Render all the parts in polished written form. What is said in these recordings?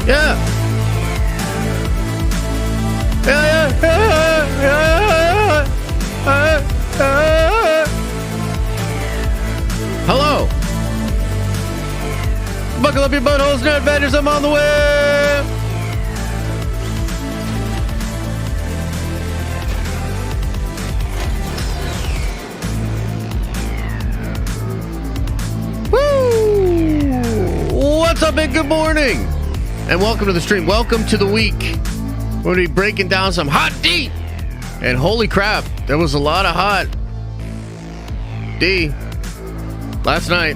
Yeah. Hello. Buckle up your buttholes, nerd vendors. I'm on the way. Woo! What's up, and good morning, and welcome to the stream. Welcome to the week. We're going to be breaking down some hot D. And holy crap, there was a lot of hot D last night.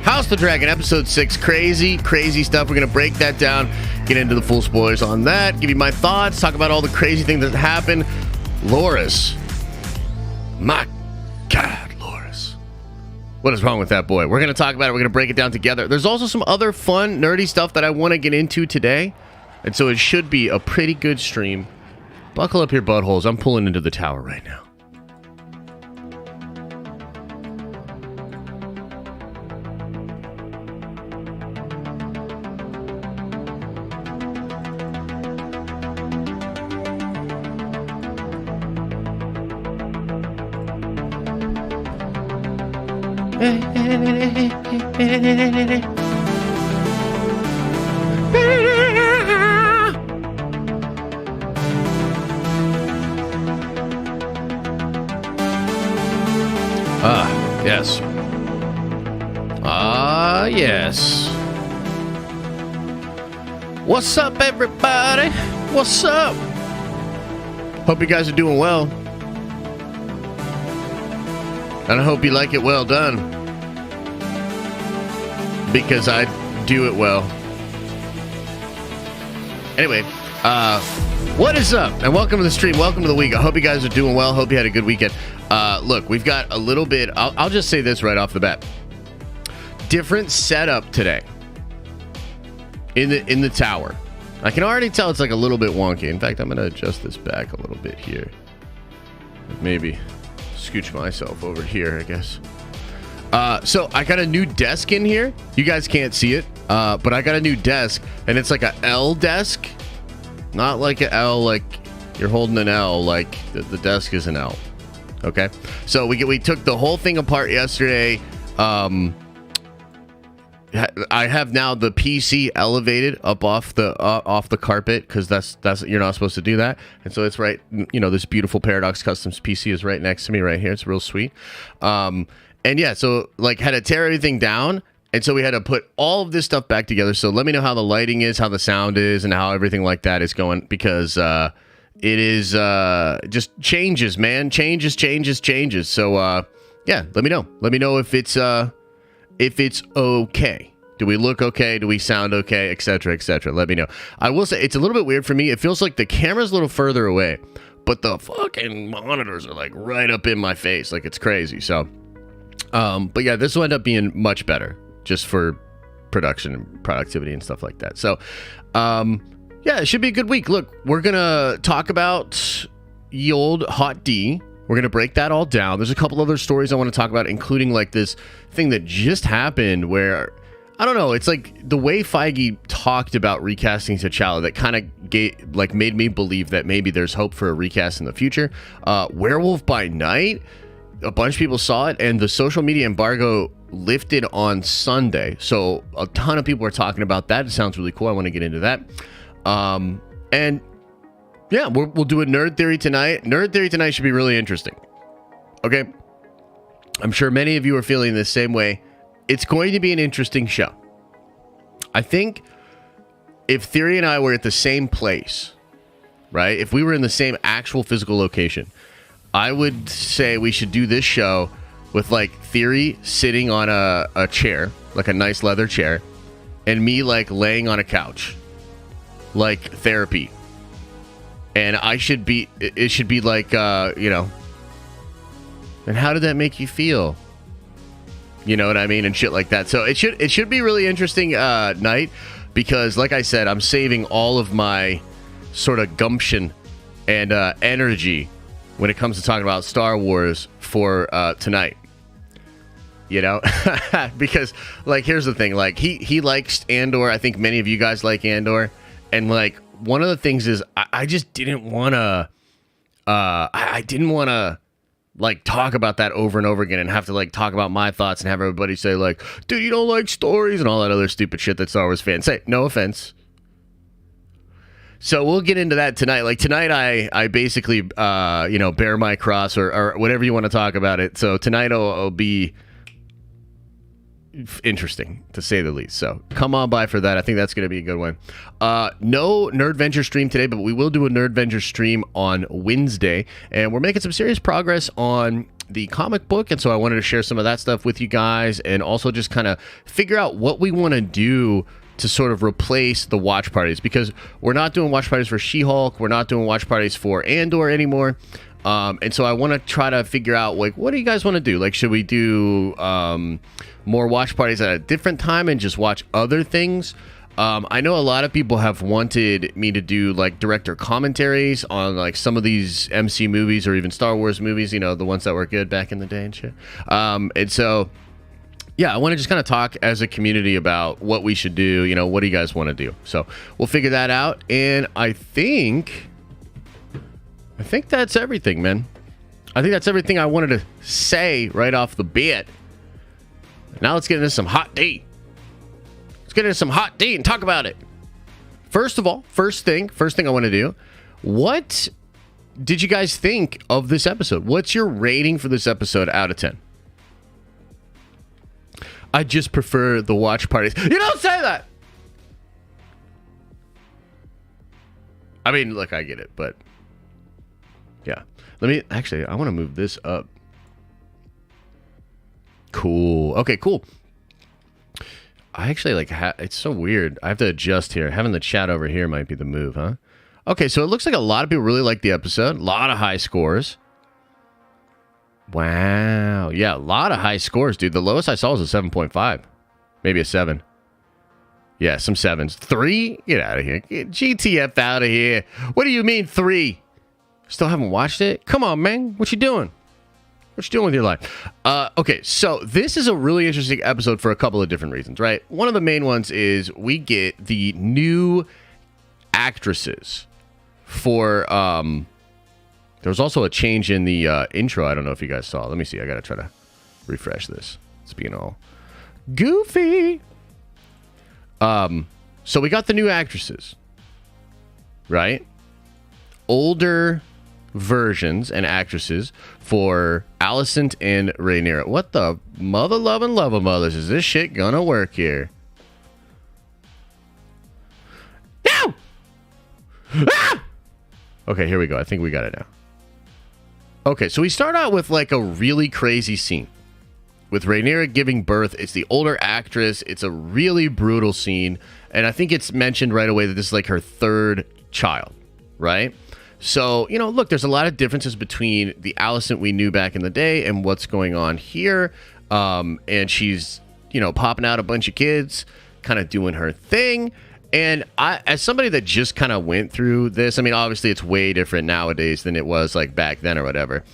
House the Dragon, episode 6. Crazy stuff. We're going to break that down, get into the full spoilers on that, give you my thoughts, talk about all the crazy things that happened. Loris. My God, Loris. What is wrong with that boy? We're going to talk about it. We're going to break it down together. There's also some other fun, nerdy stuff that I want to get into today. And so it should be a pretty good stream. Buckle up your buttholes. I'm pulling into the tower right now. Yes. Yes. What's up, everybody? What's up? Hope you guys are doing well. And I hope you like it well done. Because I do it well. Anyway, what is up? And welcome to the stream. Welcome to the week. I hope you guys are doing well. Hope you had a good weekend. Look, we've got a little bit. I'll just say this right off the bat. Different setup today in the tower. I can already tell it's like a little bit wonky. In fact, I'm going to adjust this back a little bit here. Maybe scooch myself over here, I guess. So I got a new desk in here. You guys can't see it, but I got a new desk, and it's like a L desk. Not like an L, like you're holding an L, like the desk is an L. Okay, so we took the whole thing apart yesterday. I have now the PC elevated up off the carpet, because that's you're not supposed to do that. And so it's right, this beautiful Paradox Customs PC is right next to me right here. It's real sweet. And yeah, so like had to tear everything down. And so we had to put all of this stuff back together. So let me know how the lighting is, how the sound is, and how everything like that is going, because it is just changes, man. Changes. So yeah, let me know. Let me know if it's okay. Do we look okay? Do we sound okay? Etc. Let me know. I will say it's a little bit weird for me. It feels like the camera's a little further away, but the fucking monitors are like right up in my face. Like it's crazy. So but yeah, this will end up being much better, just for production and productivity and stuff like that. So, yeah, it should be a good week. Look, we're going to talk about ye old Hot D. We're going to break that all down. There's a couple other stories I want to talk about, including like this thing that just happened where, I don't know, it's like the way Feige talked about recasting T'Challa that kind of made me believe that maybe there's hope for a recast in the future. Werewolf by Night, a bunch of people saw it, and the social media embargo lifted on Sunday. So a ton of people are talking about that. It sounds really cool. I want to get into that. And yeah, we'll do a nerd theory tonight. Nerd theory tonight should be really interesting. Okay. I'm sure many of you are feeling the same way. It's going to be an interesting show. I think if Theory and I were at the same place, right? If we were in the same actual physical location, I would say we should do this show with like Theory sitting on a chair, like a nice leather chair, and me like laying on a couch, like therapy. And it should be like, and how did that make you feel? You know what I mean? And shit like that. So it should be really interesting night, because like I said, I'm saving all of my sort of gumption and energy when it comes to talking about Star Wars for tonight. You know, because like here's the thing, like he likes Andor. I think many of you guys like Andor, and like one of the things is I just didn't want to. I didn't want to like talk about that over and over again and have to like talk about my thoughts and have everybody say like, dude, you don't like stories and all that other stupid shit that Star Wars fans say. No offense. So we'll get into that tonight. Like tonight, I basically, bear my cross or whatever you want to talk about it. So tonight will be interesting to say the least. So come on by for that. I think that's going to be a good one. No Nerdventure stream today, but we will do a Nerdventure stream on Wednesday, and we're making some serious progress on the comic book, and so I wanted to share some of that stuff with you guys and also just kind of figure out what we want to do to sort of replace the watch parties, because we're not doing watch parties for She-Hulk, we're not doing watch parties for Andor anymore. And so I want to try to figure out, like, what do you guys want to do? Like, should we do more watch parties at a different time and just watch other things? I know a lot of people have wanted me to do, like, director commentaries on, like, some of these MC movies or even Star Wars movies, you know, the ones that were good back in the day and shit. And so, yeah, I want to just kind of talk as a community about what we should do. You know, what do you guys want to do? So we'll figure that out. And I think that's everything, man. I think that's everything I wanted to say right off the bat. Now let's get into some hot tea. Let's get into some hot tea and talk about it. First of all, first thing I want to do, what did you guys think of this episode? What's your rating for this episode out of 10? I just prefer the watch parties. You don't say that! I mean, look, I get it, but yeah. I want to move this up. Cool. Okay, cool. I actually it's so weird. I have to adjust here. Having the chat over here might be the move, huh? Okay, so it looks like a lot of people really like the episode. A lot of high scores. Wow. Yeah, a lot of high scores, dude. The lowest I saw was a 7.5. Maybe a 7. Yeah, some 7s. 3? Get out of here. Get GTF out of here. What do you mean 3? Still haven't watched it? Come on, man. What you doing? What you doing with your life? Okay, so this is a really interesting episode for a couple of different reasons, right? One of the main ones is we get the new actresses for... There was also a change in the intro. I don't know if you guys saw. Let me see. I got to try to refresh this. It's being all goofy. So we got the new actresses, right? Older versions and actresses for Alicent and Rhaenyra. What the mother-loving love of mothers is this shit gonna work here? No! Ah! Okay, here we go. I think we got it now. Okay, so we start out with like a really crazy scene with Rhaenyra giving birth. It's the older actress. It's a really brutal scene. And I think it's mentioned right away that this is like her third child, right? So, you know, look, there's a lot of differences between the Alicent we knew back in the day and what's going on here. And she's, you know, popping out a bunch of kids, kind of doing her thing. And I, as somebody that just kind of went through this, I mean, obviously it's way different nowadays than it was like back then or whatever.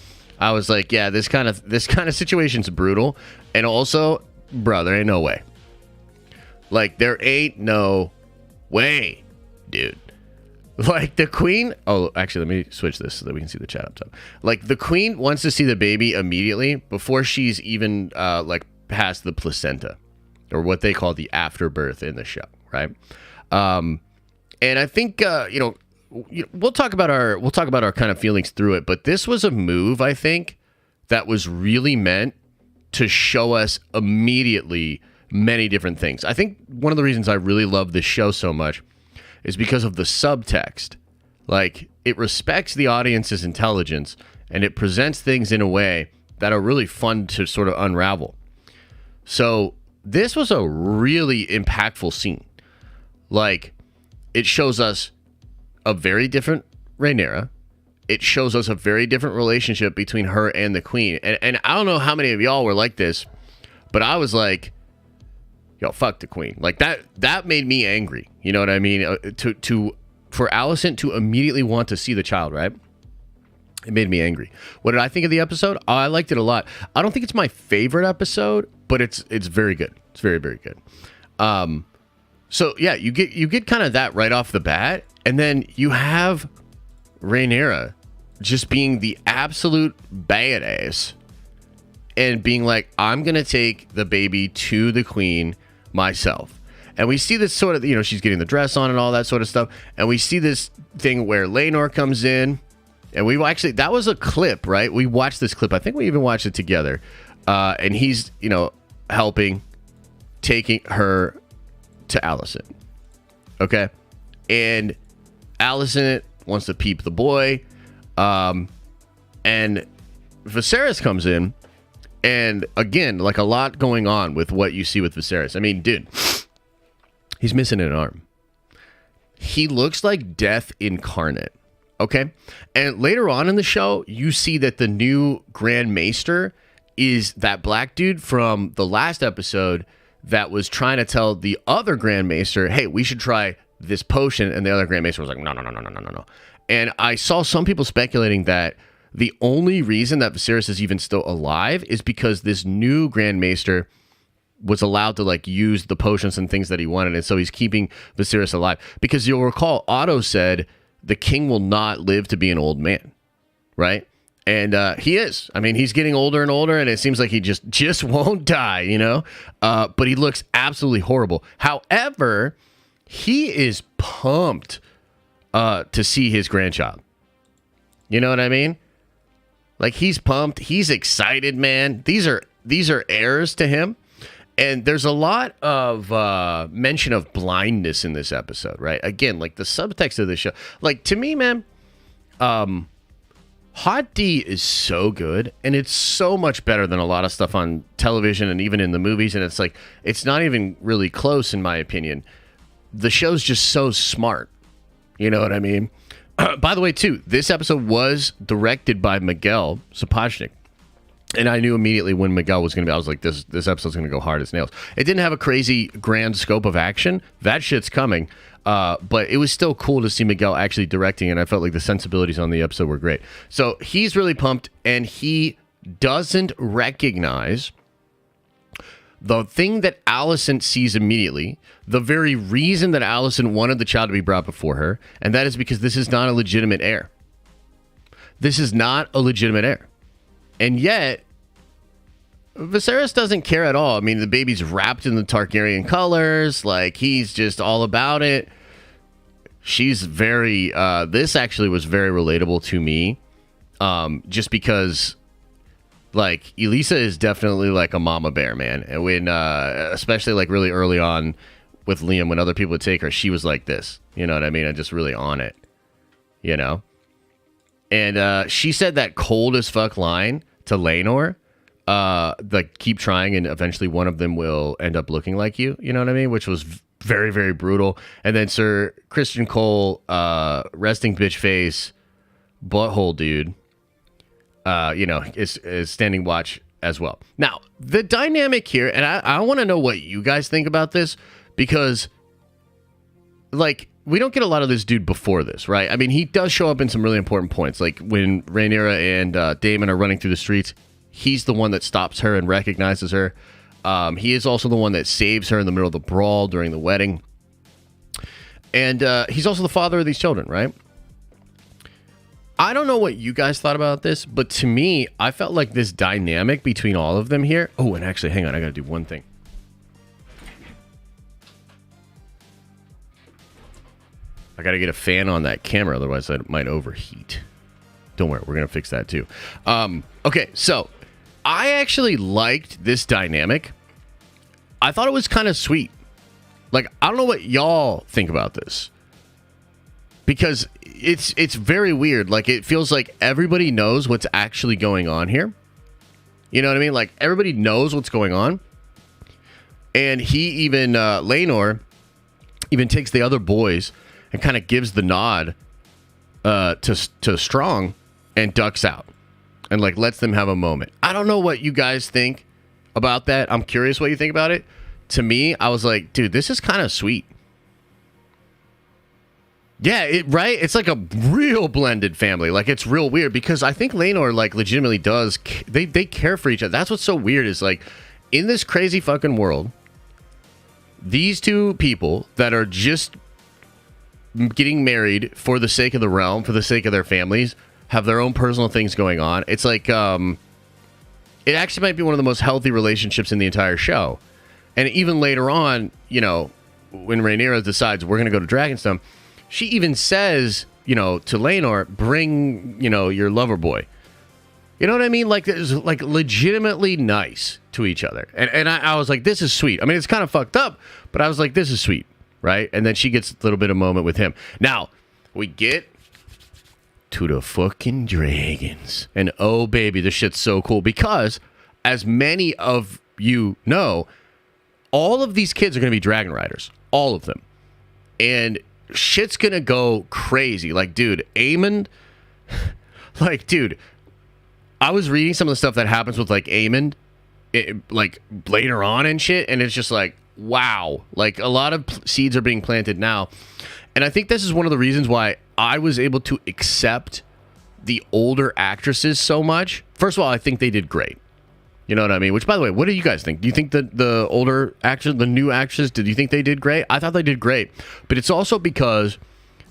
I was like, yeah, this kind of situation's brutal. And also, bro, there ain't no way. Like, there ain't no way, dude. Like, the queen... Oh, actually, let me switch this so that we can see the chat up top. Like, the queen wants to see the baby immediately before she's even, like, past the placenta. Or what they call the afterbirth in the show, right? And I think, we'll talk about our kind of feelings through it, but this was a move, I think, that was really meant to show us immediately many different things. I think one of the reasons I really love this show so much is because of the subtext. Like, it respects the audience's intelligence and it presents things in a way that are really fun to sort of unravel. So this was a really impactful scene. Like, it shows us a very different Rhaenyra. It shows us a very different relationship between her and the queen. And I don't know how many of y'all were like this, but I was like, yo, fuck the queen. Like, that made me angry. You know what I mean? For Alicent to immediately want to see the child, right? It made me angry. What did I think of the episode? Oh, I liked it a lot. I don't think it's my favorite episode, but it's very good. It's very, very good. So yeah, you get kind of that right off the bat, and then you have Rhaenyra just being the absolute badass and being like, I'm gonna take the baby to the queen myself. And we see this sort of, you know, she's getting the dress on and all that sort of stuff, and we see this thing where Laenor comes in, and we actually, that was a clip, right? We watched this clip. I think we even watched it together, and he's, you know, helping, taking her to Alicent. Okay, and Alicent wants to peep the boy, and Viserys comes in, and again, like a lot going on with what you see with Viserys. I mean, dude, he's missing an arm. He looks like death incarnate. Okay, and later on in the show, you see that the new Grand Maester is that black dude from the last episode that was trying to tell the other Grand Maester, hey, we should try this potion, and the other Grand Maester was like, no. And I saw some people speculating that the only reason that Viserys is even still alive is because this new Grand Maester was allowed to like use the potions and things that he wanted, and so he's keeping Viserys alive. Because you'll recall, Otto said the king will not live to be an old man, right? And he is. I mean, he's getting older and older, and it seems like he just won't die, you know? But he looks absolutely horrible. However, he is pumped to see his grandchild. You know what I mean? Like, he's pumped. He's excited, man. These are heirs to him. And there's a lot of mention of blindness in this episode, right? Again, like the subtext of the show. Like, to me, man, Hot D is so good, and it's so much better than a lot of stuff on television and even in the movies, and it's like, it's not even really close in my opinion. The show's just so smart. You know what I mean? By the way, too, this episode was directed by Miguel Sapochnik. And I knew immediately when Miguel was going to be, I was like, this episode's going to go hard as nails. It didn't have a crazy grand scope of action. That shit's coming. But it was still cool to see Miguel actually directing, and I felt like the sensibilities on the episode were great. So he's really pumped, and he doesn't recognize the thing that Alicent sees immediately, the very reason that Alicent wanted the child to be brought before her, and that is because this is not a legitimate heir. This is not a legitimate heir. And yet, Viserys doesn't care at all. I mean, the baby's wrapped in the Targaryen colors. Like, he's just all about it. She's very... this actually was very relatable to me. Just because, like, Elisa is definitely like a mama bear, man. And when, especially, like, really early on with Liam, when other people would take her, she was like this. You know what I mean? And just really on it. You know? And she said that cold as fuck line to Laenor, like, keep trying and eventually one of them will end up looking like you, you know what I mean? Which was very, very brutal. And then Sir Christian Cole, resting bitch face, butthole dude, you know, is standing watch as well. Now, the dynamic here, and I want to know what you guys think about this, because, like, we don't get a lot of this dude before this, right? I mean, he does show up in some really important points. Like when Rhaenyra and Daemon are running through the streets, he's the one that stops her and recognizes her. He is also the one that saves her in the middle of the brawl during the wedding. And he's also the father of these children, right? I don't know what you guys thought about this, but to me, I felt like this dynamic between all of them here. Oh, and actually, hang on, I got to do one thing. I got to get a fan on that camera, otherwise it might overheat. Don't worry, we're going to fix that too. Okay, so I actually liked this dynamic. I thought it was kind of sweet. Like, I don't know what y'all think about this, because it's very weird. Like, it feels like everybody knows what's actually going on here. You know what I mean? Like, everybody knows what's going on. And he even, Laenor, even takes the other boys and kind of gives the nod to Strong and ducks out and, like, lets them have a moment. I don't know what you guys think about that. I'm curious what you think about it. To me, I was like, dude, this is kind of sweet. Yeah, right? It's like a real blended family. Like, it's real weird because I think Laenor, like, legitimately does. They care for each other. That's what's so weird is, like, in this crazy fucking world, these two people that are just getting married for the sake of the realm, for the sake of their families, have their own personal things going on. It's like, it actually might be one of the most healthy relationships in the entire show. And even later on, you know, when Rhaenyra decides we're going to go to Dragonstone, she even says, you know, to Laenor, bring, you know, your lover boy. You know what I mean? Like, it's like legitimately nice to each other. And I was like, this is sweet. I mean, it's kind of fucked up, but I was like, this is sweet, right? And then she gets a little bit of moment with him. Now, we get to the fucking dragons. And oh, baby, this shit's so cool because, as many of you know, all of these kids are going to be dragon riders. All of them. And shit's going to go crazy. Like, dude, Aemond... like, dude... I was reading some of the stuff that happens with, like, Aemond, like, later on and shit, and it's just like, wow. Like, a lot of seeds are being planted now. And I think this is one of the reasons why I was able to accept the older actresses so much. First of all, I think they did great. You know what I mean? Which, by the way, what do you guys think? Do you think that the older actors, the new actors, did you think they did great? I thought they did great. But it's also because...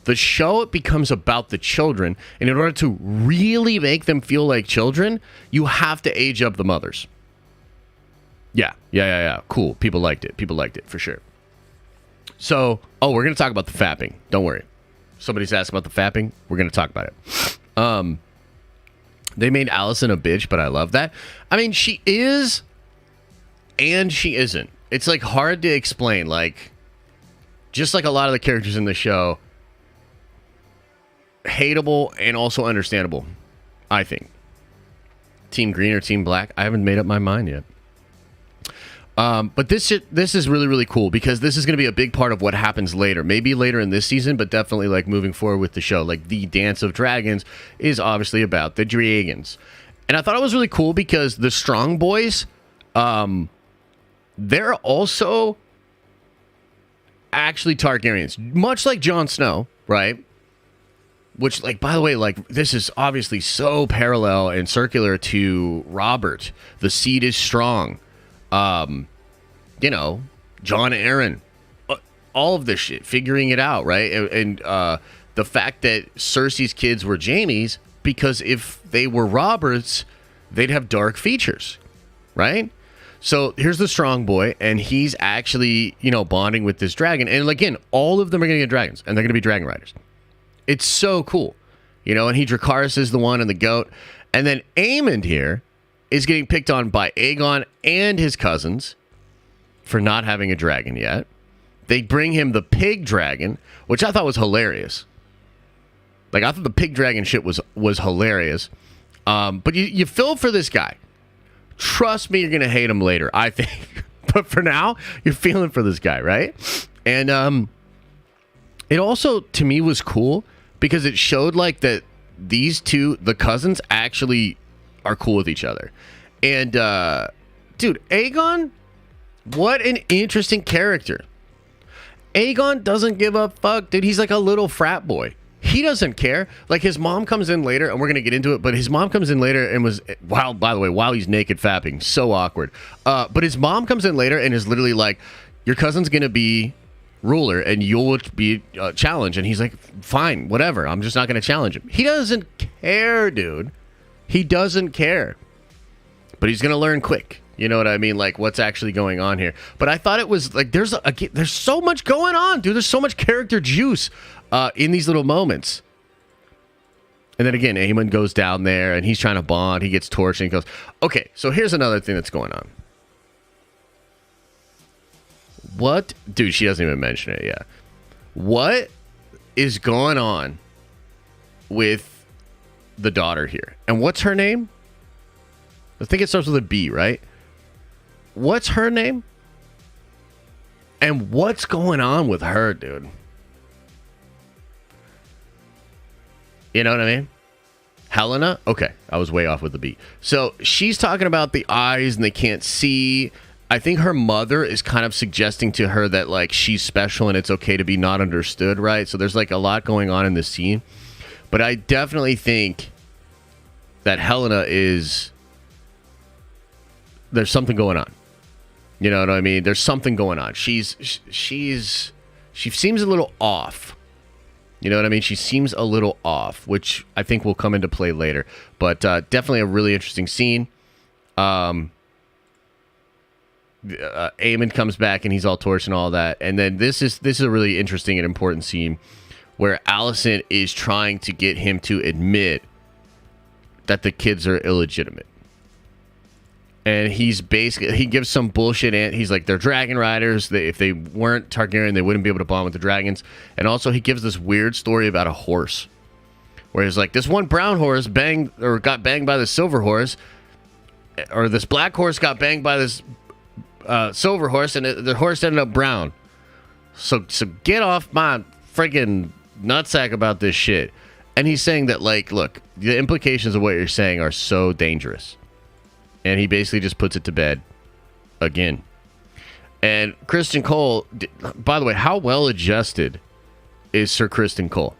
the show, it becomes about the children, and in order to really make them feel like children, you have to age up the mothers. Yeah. Cool. People liked it for sure. So, we're going to talk about the fapping. Don't worry. Somebody's asking about the fapping. We're going to talk about it. They made Allison a bitch, but I love that. I mean, she is, and she isn't. It's, like, hard to explain. Like, just like a lot of the characters in the show, hateable and also understandable, I think. Team green or team black? I haven't made up my mind yet. But this is really, really cool because this is going to be a big part of what happens later. Maybe later in this season, but definitely like moving forward with the show. Like the Dance of Dragons is obviously about the dragons. And I thought it was really cool because the Strong Boys, they're also actually Targaryens. Much like Jon Snow, right? Which, like, by the way, like, this is obviously so parallel and circular to Robert. The seed is strong. You know, Jon Arryn. All of this shit. Figuring it out, right? And the fact that Cersei's kids were Jaime's, because if they were Robert's, they'd have dark features, right? So here's the strong boy, and he's actually, you know, bonding with this dragon. And again, all of them are going to get dragons, and they're going to be dragon riders. It's so cool, you know, and Dracarys is the one and the goat. And then Aemond here is getting picked on by Aegon and his cousins for not having a dragon yet. They bring him the pig dragon, which I thought was hilarious. Like, I thought the pig dragon shit was hilarious. But you feel for this guy. Trust me, you're going to hate him later, I think. But for now, you're feeling for this guy, right? And it also, to me, was cool because it showed like that these two, the cousins, actually are cool with each other. And dude, Aegon, what an interesting character. Aegon doesn't give a fuck, dude. He's like a little frat boy. He doesn't care. Like, his mom comes in later, and we're gonna get into it, but his mom comes in later and was, wow, by the way, while he's naked fapping, so awkward. But his mom comes in later and is literally like, your cousin's gonna be ruler and you'll be challenged. And he's like, fine, whatever, I'm just not going to challenge him. He doesn't care, dude. He doesn't care. But he's going to learn quick. You know what I mean? Like, what's actually going on here. But I thought it was like, there's so much going on, dude. There's so much character juice in these little moments. And then again, Aemond goes down there and he's trying to bond. He gets torched and he goes, okay, so here's another thing that's going on. What? Dude, she doesn't even mention it yet. What is going on with the daughter here? And what's her name? I think it starts with a B, right? What's her name? And what's going on with her, dude? You know what I mean? Helena? Okay, I was way off with the B. So she's talking about the eyes and they can't see. I think her mother is kind of suggesting to her that, like, she's special and it's okay to be not understood, right? So there's, like, a lot going on in this scene. But I definitely think that Helena is... there's something going on. You know what I mean? There's something going on. She seems a little off. You know what I mean? She seems a little off, which I think will come into play later. But definitely a really interesting scene. Eamon comes back and he's all torched and all that. And then this is a really interesting and important scene where Allison is trying to get him to admit that the kids are illegitimate. And he gives some bullshit. He's like, they're dragon riders. If they weren't Targaryen, they wouldn't be able to bond with the dragons. And also, he gives this weird story about a horse, where he's like, this one brown horse got banged by the silver horse, or this black horse got banged by this silver horse, and the horse ended up brown. So get off my freaking nutsack about this shit. And he's saying that, like, look, the implications of what you're saying are so dangerous. And he basically just puts it to bed again. And Kristen Cole, by the way, how well adjusted is Sir Kristen Cole?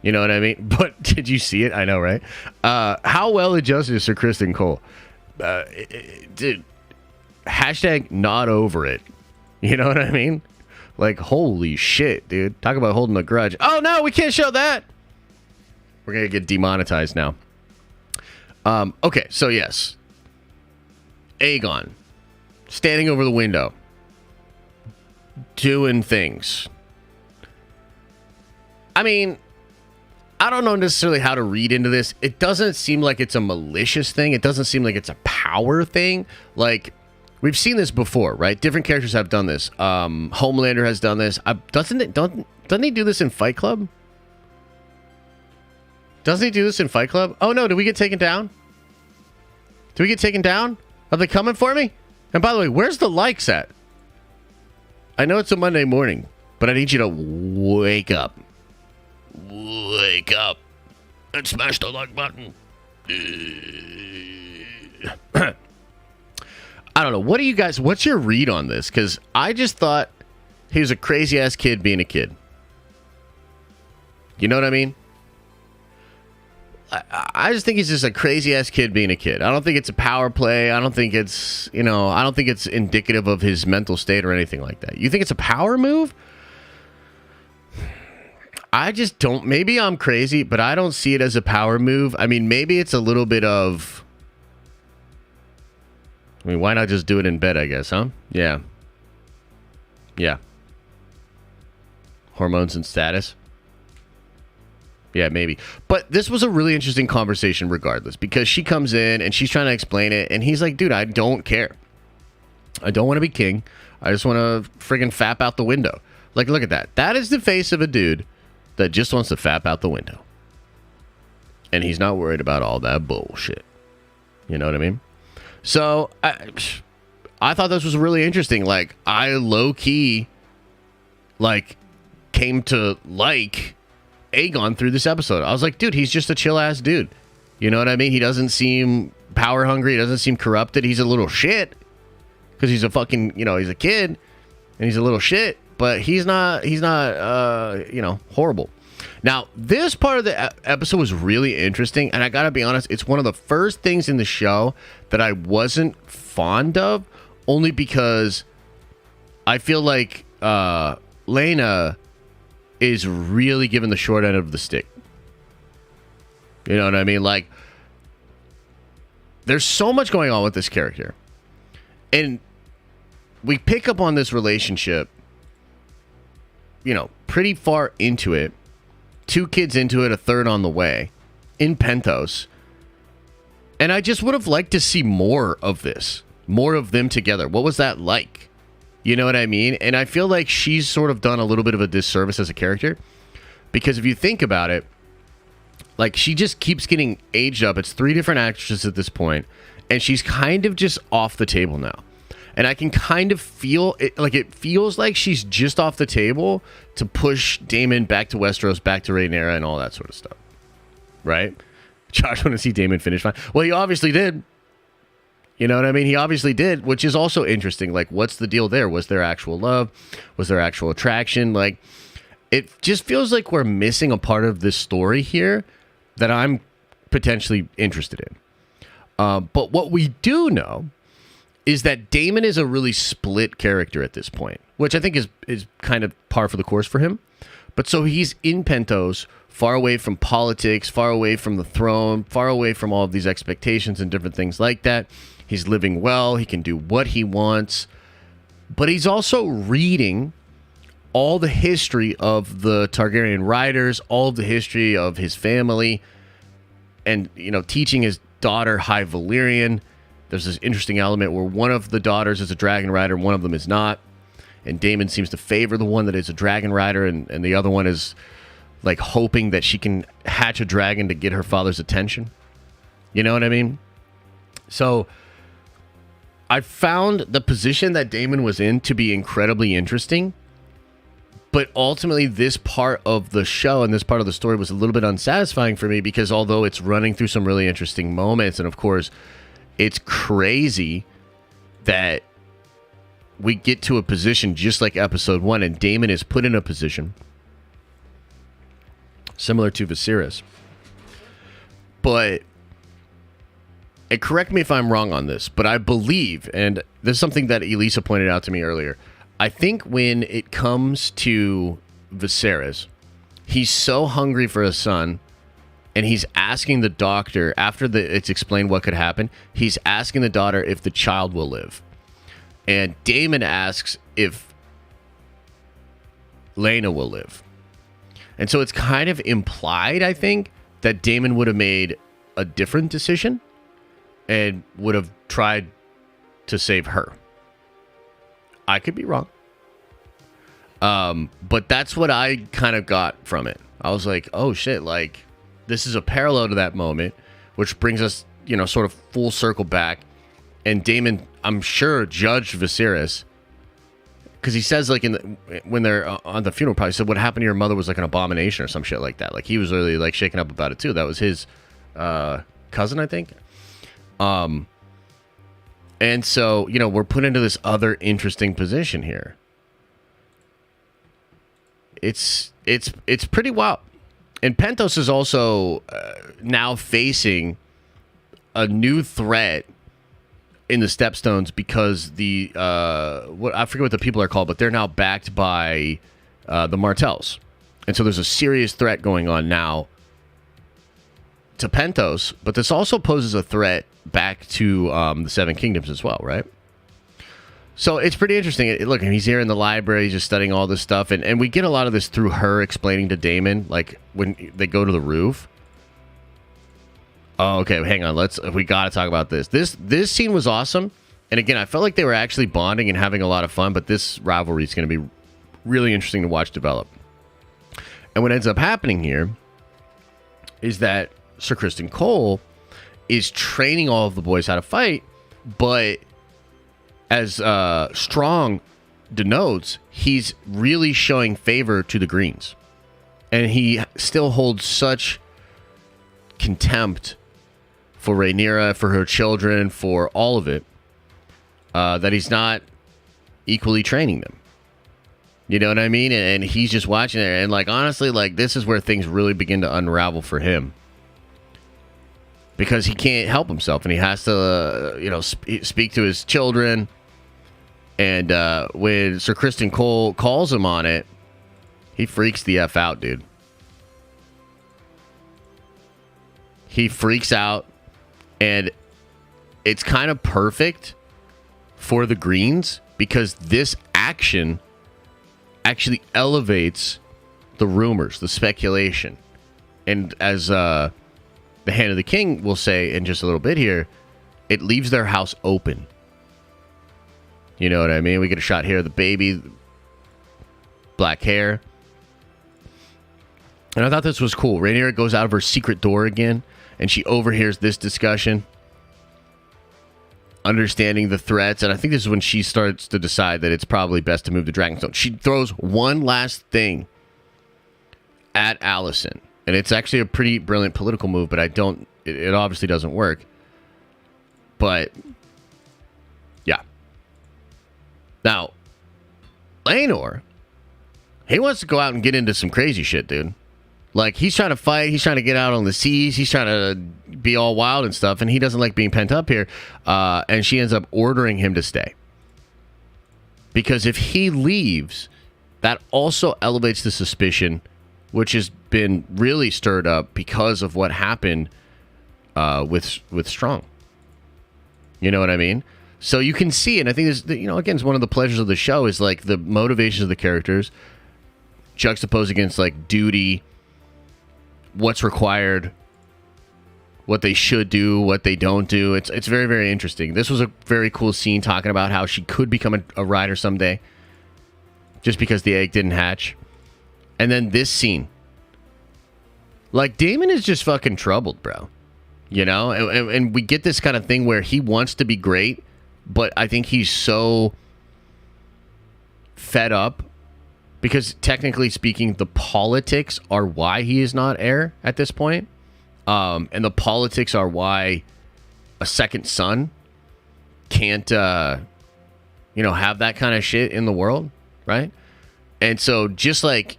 You know what I mean? But did you see it? I know, right? How well adjusted is Sir Kristen Cole? Dude, hashtag not over it. You know what I mean? Like, holy shit, dude. Talk about holding a grudge. Oh, no, we can't show that. We're going to get demonetized now. Okay, so yes. Aegon. Standing over the window. Doing things. I mean, I don't know necessarily how to read into this. It doesn't seem like it's a malicious thing. It doesn't seem like it's a power thing. Like, we've seen this before, right? Different characters have done this. Homelander has done this. Doesn't he do this in Fight Club? Doesn't he do this in Fight Club? Oh, no. Did we get taken down? Did we get taken down? Are they coming for me? And by the way, where's the likes at? I know it's a Monday morning, but I need you to wake up. Wake up. And smash the like button. I don't know. What do you guys... What's your read on this? Because I just thought he was a crazy-ass kid being a kid. You know what I mean? I just think he's just a crazy-ass kid being a kid. I don't think it's a power play. I don't think it's, I don't think it's indicative of his mental state or anything like that. You think it's a power move? I just don't. Maybe I'm crazy, but I don't see it as a power move. I mean, maybe it's a little bit of... I mean, why not just do it in bed, I guess, huh? Yeah. Yeah. Hormones and status. Yeah, maybe. But this was a really interesting conversation regardless, because she comes in and she's trying to explain it, and he's like, dude, I don't care. I don't want to be king. I just want to friggin' fap out the window. Like, look at that. That is the face of a dude that just wants to fap out the window. And he's not worried about all that bullshit. You know what I mean? So, I thought this was really interesting. Like, I low-key, came to like Aegon through this episode. I was like, dude, he's just a chill-ass dude. You know what I mean? He doesn't seem power-hungry. He doesn't seem corrupted. He's a little shit. Because he's a fucking, he's a kid. And he's a little shit. But he's not, horrible. Now, this part of the episode was really interesting, and I gotta be honest, it's one of the first things in the show that I wasn't fond of, only because I feel like Lena is really given the short end of the stick. You know what I mean? Like, there's so much going on with this character, and we pick up on this relationship, pretty far into it. 2 kids into it, a third on the way, in Pentos. And I just would have liked to see more of this. More of them together. What was that like? You know what I mean? And I feel like she's sort of done a little bit of a disservice as a character. Because if you think about it, like, she just keeps getting aged up. It's 3 different actresses at this point, and she's kind of just off the table now. And I can kind of feel it, like, it feels like she's just off the table to push Daemon back to Westeros, back to Rhaenyra, and all that sort of stuff. Right? Josh, want to see Daemon finish fine? Well, he obviously did. You know what I mean? He obviously did, which is also interesting. Like, what's the deal there? Was there actual love? Was there actual attraction? Like, it just feels like we're missing a part of this story here that I'm potentially interested in. But what we do know is that Damon is a really split character at this point, which I think is kind of par for the course for him. But so he's in Pentos, far away from politics, far away from the throne, far away from all of these expectations and different things like that. He's living well. He can do what he wants. But he's also reading all the history of the Targaryen riders, all of the history of his family, and, you know, teaching his daughter High Valyrian. There's this interesting element where one of the daughters is a dragon rider, one of them is not. And Daemon seems to favor the one that is a dragon rider, and the other one is like hoping that she can hatch a dragon to get her father's attention. You know what I mean? So I found the position that Daemon was in to be incredibly interesting. But ultimately, this part of the show and this part of the story was a little bit unsatisfying for me, because although it's running through some really interesting moments, and of course, it's crazy that we get to a position just like episode 1, and Daemon is put in a position similar to Viserys. But, and correct me if I'm wrong on this, but I believe, and this is something that Elisa pointed out to me earlier, I think when it comes to Viserys, he's so hungry for a son, and he's asking the doctor, after it's explained what could happen, he's asking the daughter if the child will live. And Daemon asks if Lena will live. And so it's kind of implied, I think, that Daemon would have made a different decision and would have tried to save her. I could be wrong. But that's what I kind of got from it. I was like, oh shit, like, this is a parallel to that moment, which brings us, you know, sort of full circle back. And Daemon, I'm sure, judged Viserys, because he says, like, when they're on the funeral, probably said what happened to your mother was like an abomination or some shit like that. Like, he was really like shaken up about it too. That was his cousin, I think. And so, you know, we're put into this other interesting position here. It's pretty wild. And Pentos is also now facing a new threat in the Stepstones, because the I forget what the people are called, but they're now backed by the Martells. And so there's a serious threat going on now to Pentos, but this also poses a threat back to the Seven Kingdoms as well, right? So it's pretty interesting. Look, he's here in the library, he's just studying all this stuff, and we get a lot of this through her explaining to Daemon, like when they go to the roof. Oh, okay, hang on. We got to talk about this. This scene was awesome, and again, I felt like they were actually bonding and having a lot of fun. But this rivalry is going to be really interesting to watch develop. And what ends up happening here is that Sir Criston Cole is training all of the boys how to fight, but as Strong denotes, he's really showing favor to the Greens, and he still holds such contempt for Rhaenyra, for her children, for all of it, that he's not equally training them. You know what I mean? And he's just watching it, and like, honestly, like, this is where things really begin to unravel for him, because he can't help himself, and he has to you know, speak to his children. And when Sir Criston Cole calls him on it, he freaks the F out, dude. He freaks out, and it's kind of perfect for the Greens, because this action actually elevates the rumors, the speculation. And as the Hand of the King will say in just a little bit here, it leaves their house open. You know what I mean? We get a shot here of the baby, black hair. And I thought this was cool. Rhaenyra goes out of her secret door again, and she overhears this discussion, understanding the threats. And I think this is when she starts to decide that it's probably best to move the Dragonstone. She throws one last thing at Alicent, and it's actually a pretty brilliant political move, but it obviously doesn't work. But yeah. Now, Laenor, he wants to go out and get into some crazy shit, dude. Like, he's trying to fight. He's trying to get out on the seas. He's trying to be all wild and stuff. And he doesn't like being pent up here. And she ends up ordering him to stay. Because if he leaves, that also elevates the suspicion, which has been really stirred up because of what happened with Strong. You know what I mean? So you can see, and I think this, again, it's one of the pleasures of the show is like the motivations of the characters juxtaposed against like duty, what's required, what they should do, what they don't do. It's very, very interesting. This was a very cool scene talking about how she could become a rider someday just because the egg didn't hatch. And then this scene. Like, Damon is just fucking troubled, bro. And we get this kind of thing where he wants to be great, but I think he's so fed up because technically speaking, the politics are why he is not heir at this point. And the politics are why a second son can't, have that kind of shit in the world, right? And so just like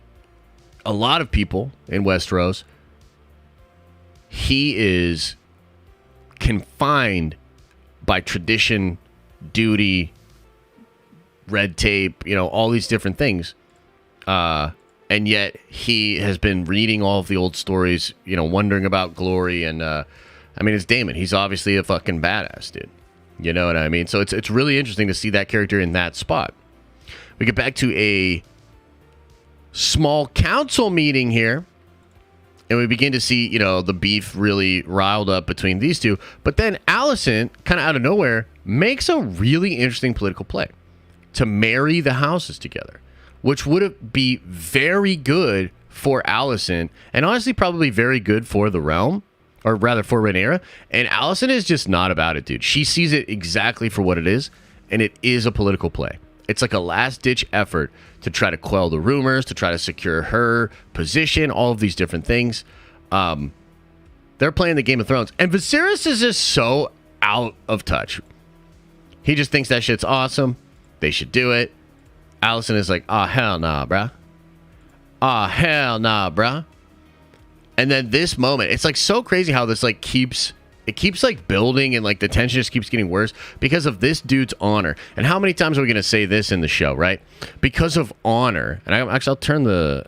a lot of people in Westeros, he is confined by tradition, duty, red tape, all these different things. And yet he has been reading all of the old stories, wondering about glory. And, it's Damon. He's obviously a fucking badass, dude. You know what I mean? So it's really interesting to see that character in that spot. We get back to a small council meeting here. And we begin to see, the beef really riled up between these two. But then Alicent, kind of out of nowhere, makes a really interesting political play to marry the houses together, which would be very good for Alicent and honestly probably very good for the realm, or rather for Rhaenyra. And Alicent is just not about it, dude. She sees it exactly for what it is, and it is a political play. It's like a last-ditch effort to try to quell the rumors, to try to secure her position, all of these different things. They're playing the Game of Thrones. And Viserys is just so out of touch. He just thinks that shit's awesome. They should do it. Alicent is like, oh, hell nah, bruh. Oh, hell nah, bruh. And then this moment, it's like so crazy how this like keeps like building and like the tension just keeps getting worse because of this dude's honor. And how many times are we going to say this in the show, right? Because of honor. And I'll turn the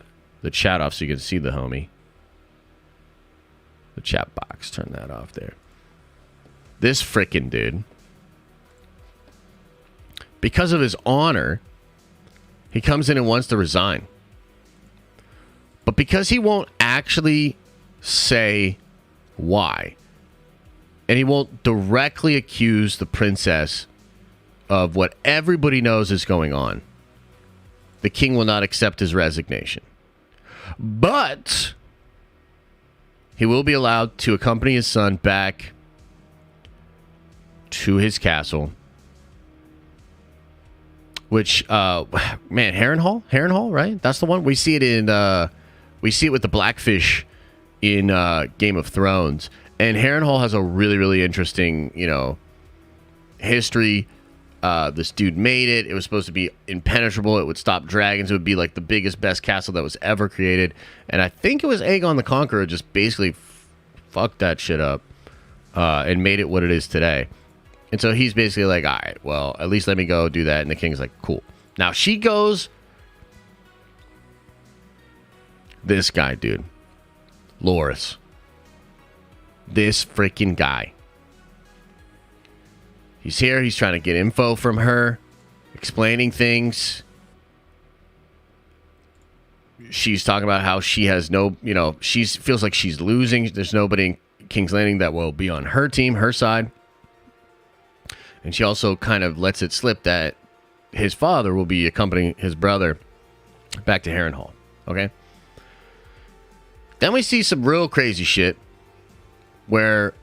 chat off so you can see the homie. The chat box, turn that off there. This freaking dude, because of his honor, he comes in and wants to resign. But because he won't actually say why, and he won't directly accuse the princess of what everybody knows is going on, the king will not accept his resignation. But he will be allowed to accompany his son back to his castle, which, Harrenhal, right? That's the one. We see it we see it with the Blackfish in Game of Thrones. And Harrenhal has a really, really interesting, history. This dude made it. It was supposed to be impenetrable. It would stop dragons. It would be like the biggest, best castle that was ever created. And I think it was Aegon the Conqueror just basically fucked that shit up and made it what it is today. And so he's basically like, all right, well, at least let me go do that. And the king's like, cool. Now she goes. This guy, dude. Loras. This freaking guy. He's here. He's trying to get info from her, explaining things. She's talking about how she has no, she feels like she's losing. There's nobody in King's Landing that will be on her team, her side. And she also kind of lets it slip that his father will be accompanying his brother back to Harrenhal. Okay? Then we see some real crazy shit where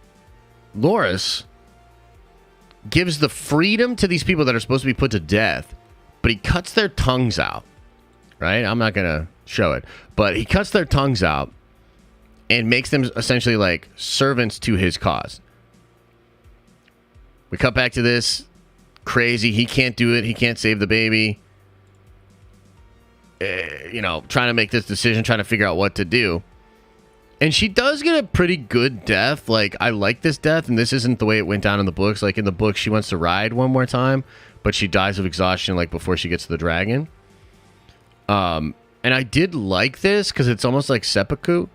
Loras gives the freedom to these people that are supposed to be put to death, but he cuts their tongues out. Right? I'm not going to show it. But he cuts their tongues out and makes them essentially like servants to his cause. We cut back to this. Crazy. He can't do it. He can't save the baby. Trying to make this decision, trying to figure out what to do. And she does get a pretty good death. Like, I like this death, and this isn't the way it went down in the books. Like, in the book, she wants to ride one more time, but she dies of exhaustion, like, before she gets to the dragon. And I did like this, because it's almost like seppuku,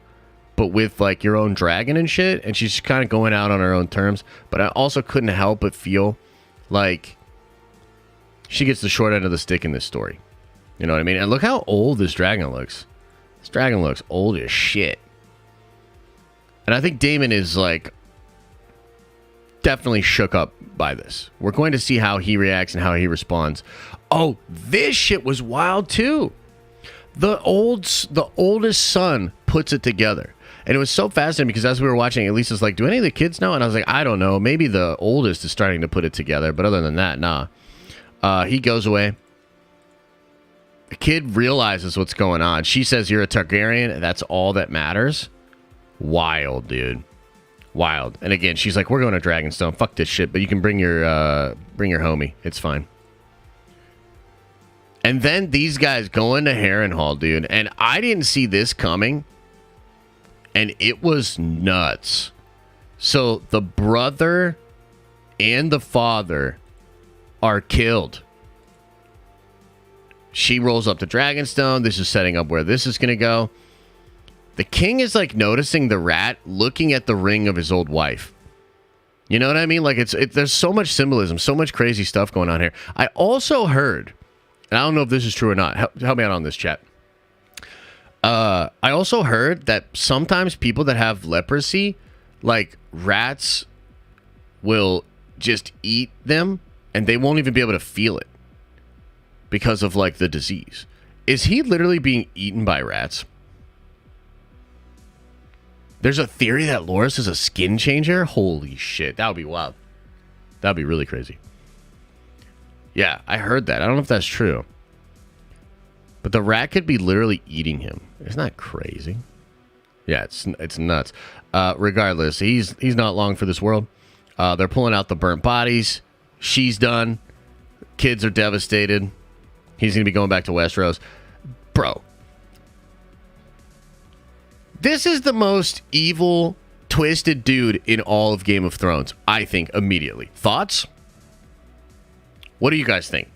but with, like, your own dragon and shit, and she's kind of going out on her own terms. But I also couldn't help but feel like she gets the short end of the stick in this story. You know what I mean? And look how old this dragon looks. This dragon looks old as shit. And I think Damon is, like, definitely shook up by this. We're going to see how he reacts and how he responds. Oh, this shit was wild, too. The oldest son puts it together. And it was so fascinating because as we were watching, Elisa's like, do any of the kids know? And I was like, I don't know. Maybe the oldest is starting to put it together. But other than that, nah. He goes away. The kid realizes what's going on. She says, you're a Targaryen. And that's all that matters. Wild, dude. Wild. And again, she's like, we're going to Dragonstone. Fuck this shit. But you can bring your homie. It's fine. And then these guys go into Harrenhal, dude. And I didn't see this coming. And it was nuts. So the brother and the father are killed. She rolls up to Dragonstone. This is setting up where this is going to go. The king is like noticing the rat looking at the ring of his old wife. You know what I mean? Like there's so much symbolism, so much crazy stuff going on here. I also heard, and I don't know if this is true or not. Help me out on this, chat. I also heard that sometimes people that have leprosy, like rats, will just eat them and they won't even be able to feel it because of like the disease. Is he literally being eaten by rats? There's a theory that Loras is a skin changer. Holy shit. That would be wild. That would be really crazy. Yeah, I heard that. I don't know if that's true. But the rat could be literally eating him. Isn't that crazy? Yeah, it's nuts. Regardless, he's not long for this world. They're pulling out the burnt bodies. She's done. Kids are devastated. He's going to be going back to Westeros. Bro. This is the most evil, twisted dude in all of Game of Thrones, I think, immediately. Thoughts? What do you guys think?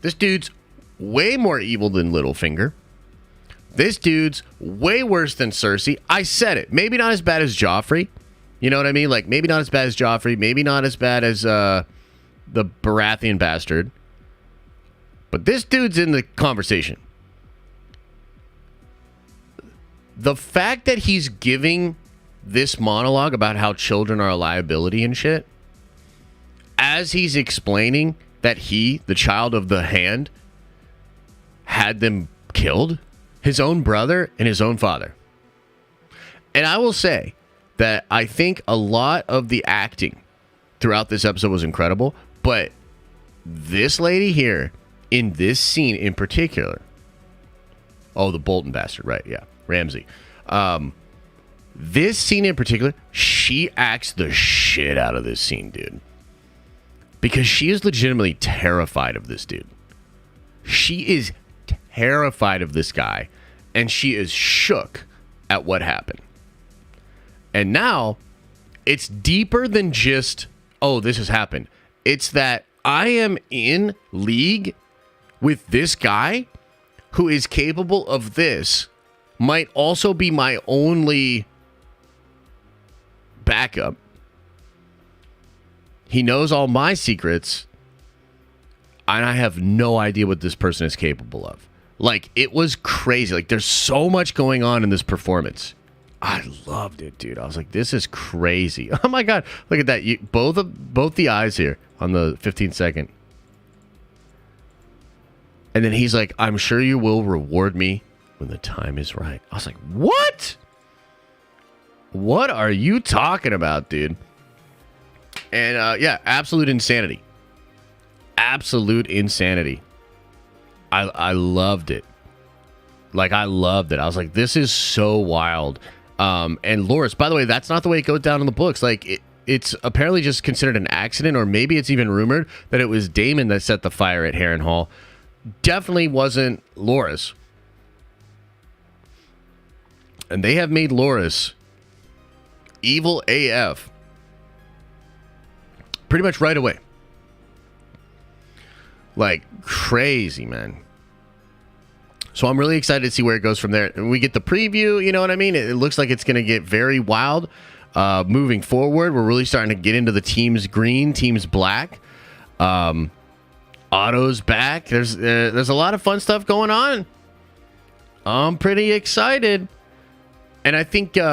This dude's way more evil than Littlefinger. This dude's way worse than Cersei. I said it. Maybe not as bad as Joffrey. You know what I mean? Like, maybe not as bad as Joffrey. Maybe not as bad as the Baratheon bastard. But this dude's in the conversation. The fact that he's giving this monologue about how children are a liability and shit, as he's explaining that he, the child of the hand, had them killed, his own brother and his own father. And I will say that I think a lot of the acting throughout this episode was incredible, but this lady here, in this scene in particular, oh, the Bolton bastard, right, yeah, Ramsay. This scene in particular, she acts the shit out of this scene, dude. Because she is legitimately terrified of this dude. She is terrified of this guy, and she is shook at what happened. And now, it's deeper than just, oh, this has happened. It's that I am in league with this guy who is capable of this, might also be my only backup. He knows all my secrets, and I have no idea what this person is capable of. Like, it was crazy. Like, there's so much going on in this performance. I loved it, dude. I was like, this is crazy. Oh my god, look at that. Both the eyes here on the 15-second. And then he's like, I'm sure you will reward me when the time is right. I was like, what? What are you talking about, dude? And yeah, absolute insanity. Absolute insanity. I loved it. Like, I loved it. I was like, this is so wild. And Loras, by the way, that's not the way it goes down in the books. Like, it's apparently just considered an accident, or maybe it's even rumored that it was Daemon that set the fire at Harrenhal. Definitely wasn't Loras. And they have made Loris evil AF pretty much right away. Like, crazy, man. So I'm really excited to see where it goes from there. And we get the preview, you know what I mean? It looks like it's going to get very wild moving forward. We're really starting to get into the teams green, teams black. Otto's back. There's a lot of fun stuff going on. I'm pretty excited. And I think, you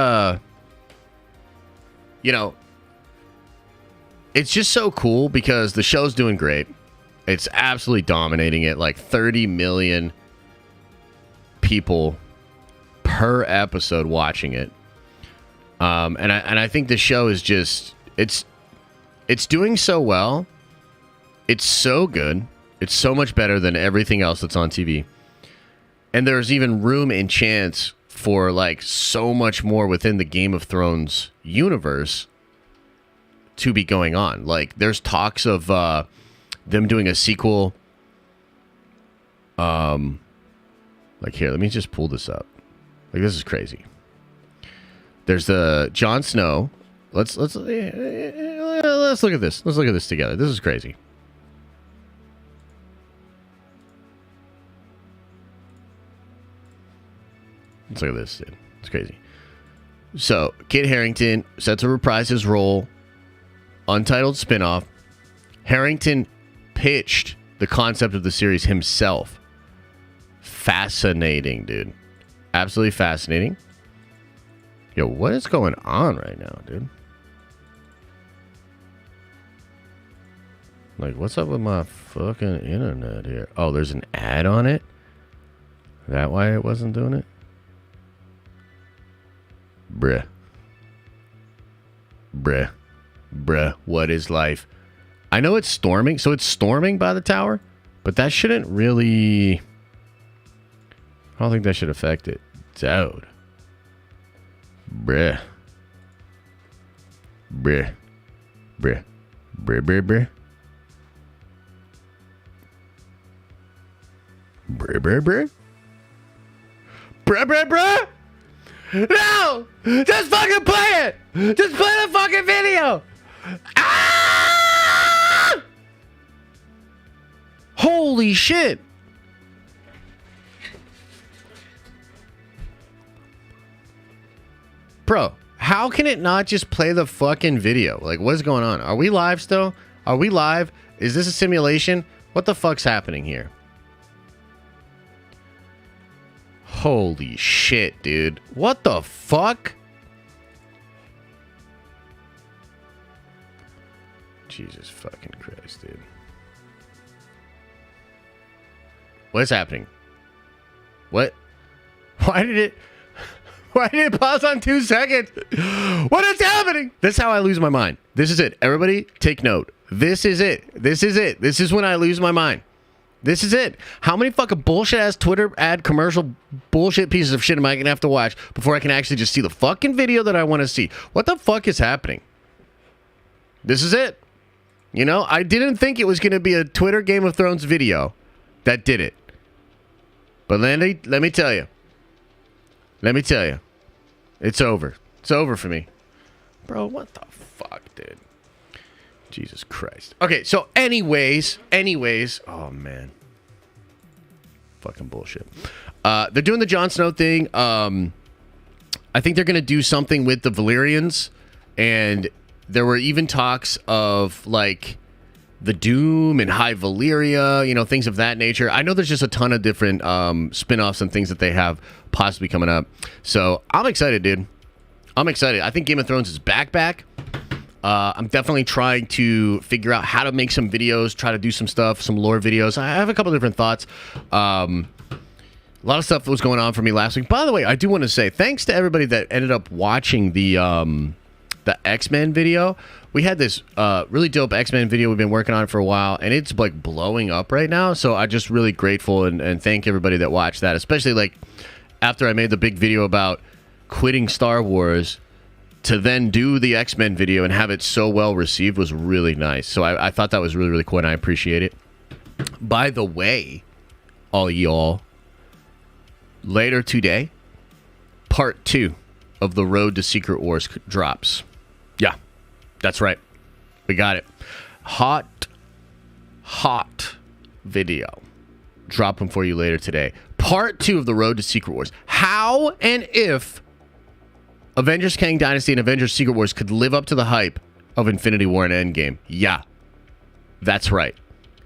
know, it's just so cool because the show's doing great. It's absolutely dominating it. Like 30 million people per episode watching it. And I think the show is just, it's doing so well. It's so good. It's so much better than everything else that's on TV. And there's even room and chance for like so much more within the Game of Thrones universe to be going on. Like there's talks of them doing a sequel. Like here, let me just pull this up. Like this is crazy. There's the Jon Snow. Let's look at this. Let's look at this together. This is crazy. Let's look at this, dude. It's crazy. So, Kit Harington set to reprise his role. Untitled spinoff. Harington pitched the concept of the series himself. Fascinating, dude. Absolutely fascinating. Yo, what is going on right now, dude? Like, what's up with my fucking internet here? Oh, there's an ad on it? Is that why it wasn't doing it? Bruh. What is life? I know it's storming, so it's storming by the tower, but that shouldn't really... I don't think that should affect it. Dude. Bruh. Bruh. Bruh. Bruh. No! Just fucking play it! Just play the fucking video! Ah! Holy shit! Bro, how can it not just play the fucking video? Like, what's going on? Are we live still? Are we live? Is this a simulation? What the fuck's happening here? Holy shit, dude. What the fuck? Jesus fucking Christ, dude. What's happening? What? Why did it pause on 2 seconds? What is happening? This is how I lose my mind. This is it. Everybody take note. This is it. This is it. This is when I lose my mind. This is it. How many fucking bullshit ass Twitter ad commercial bullshit pieces of shit am I gonna have to watch before I can actually just see the fucking video that I want to see? What the fuck is happening? This is it. You know, I didn't think it was gonna be a Twitter Game of Thrones video that did it. But let me tell you. Let me tell you. It's over. It's over for me. Bro, what the fuck, dude? Jesus Christ. Okay, so anyways. Oh, man. Fucking bullshit. They're doing the Jon Snow thing. I think they're going to do something with the Valyrians. And there were even talks of, like, the Doom and High Valyria, you know, things of that nature. I know there's just a ton of different spin-offs and things that they have possibly coming up. So I'm excited, dude. I'm excited. I think Game of Thrones is back. I'm definitely trying to figure out how to make some videos, try to do some stuff, some lore videos. I have a couple different thoughts. A lot of stuff was going on for me last week. By the way, I do want to say thanks to everybody that ended up watching the X-Men video. We had this really dope X-Men video we've been working on for a while, and it's like blowing up right now. So I'm just really grateful and thank everybody that watched that, especially like after I made the big video about quitting Star Wars. To then do the X-Men video and have it so well received was really nice. So I thought that was really, really cool, and I appreciate it. By the way, all y'all, later today, Part 2 of the Road to Secret Wars drops. Yeah, that's right. We got it. Hot video. Dropping for you later today. Part 2 of the Road to Secret Wars. How and if Avengers Kang Dynasty and Avengers Secret Wars could live up to the hype of Infinity War and Endgame. Yeah, that's right.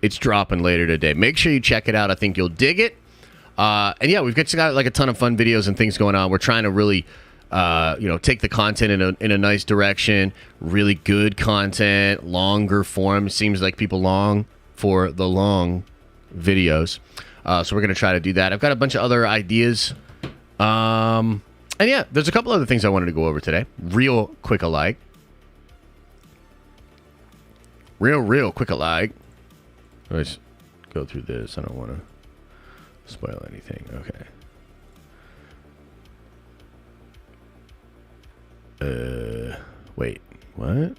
It's dropping later today. Make sure you check it out. I think you'll dig it. And yeah, we've got like a ton of fun videos and things going on. We're trying to really, take the content in a nice direction. Really good content, longer form. Seems like people long for the long videos. So we're going to try to do that. I've got a bunch of other ideas. And yeah, there's a couple other things I wanted to go over today. Real quick alike. Real quick alike. Let's go through this. I don't want to spoil anything. Okay. Wait. What?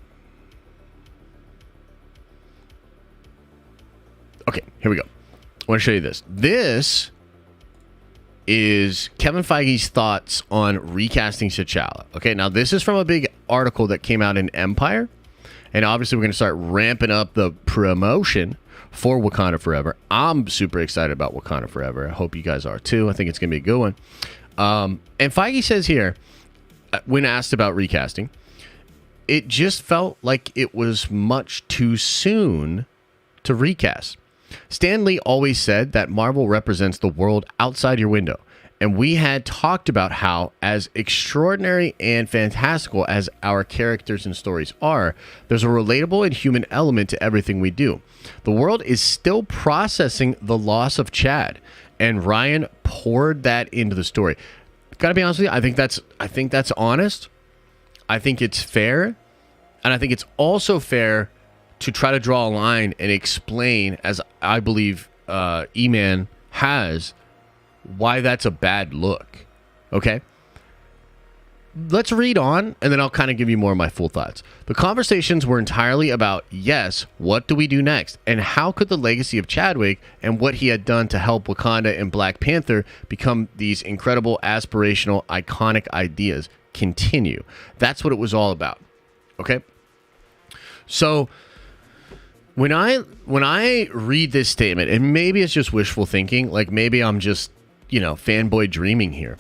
Okay, here we go. I want to show you this. This is Kevin Feige's thoughts on recasting T'Challa. Okay, now this is from a big article that came out in Empire. And obviously we're going to start ramping up the promotion for Wakanda Forever. I'm super excited about Wakanda Forever. I hope you guys are too. I think it's going to be a good one. And Feige says here, when asked about recasting, it just felt like it was much too soon to recast. Stan Lee always said that Marvel represents the world outside your window. And we had talked about how, as extraordinary and fantastical as our characters and stories are, there's a relatable and human element to everything we do. The world is still processing the loss of Chad, and Ryan poured that into the story. Gotta be honest with you, I think that's honest. I think it's fair, and I think it's also fair to try to draw a line and explain, as I believe E-Man has, why that's a bad look. Okay? Let's read on, and then I'll kind of give you more of my full thoughts. The conversations were entirely about, yes, what do we do next? And how could the legacy of Chadwick and what he had done to help Wakanda and Black Panther become these incredible, aspirational, iconic ideas continue? That's what it was all about. Okay? So when I read this statement, and maybe it's just wishful thinking, like maybe I'm just fanboy dreaming here.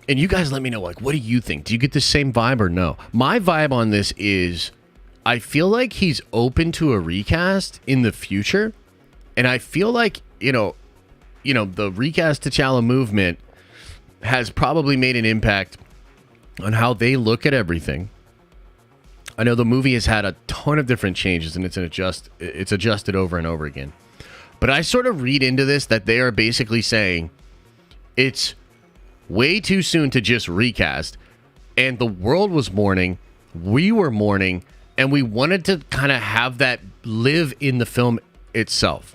And you guys let me know, like, what do you think? Do you get the same vibe or no? My vibe on this is I feel like he's open to a recast in the future. And I feel like, the recast T'Challa movement has probably made an impact on how they look at everything. I know the movie has had a ton of different changes, and it's adjusted over and over again. But I sort of read into this that they are basically saying it's way too soon to just recast, and the world was mourning, we were mourning, and we wanted to kind of have that live in the film itself.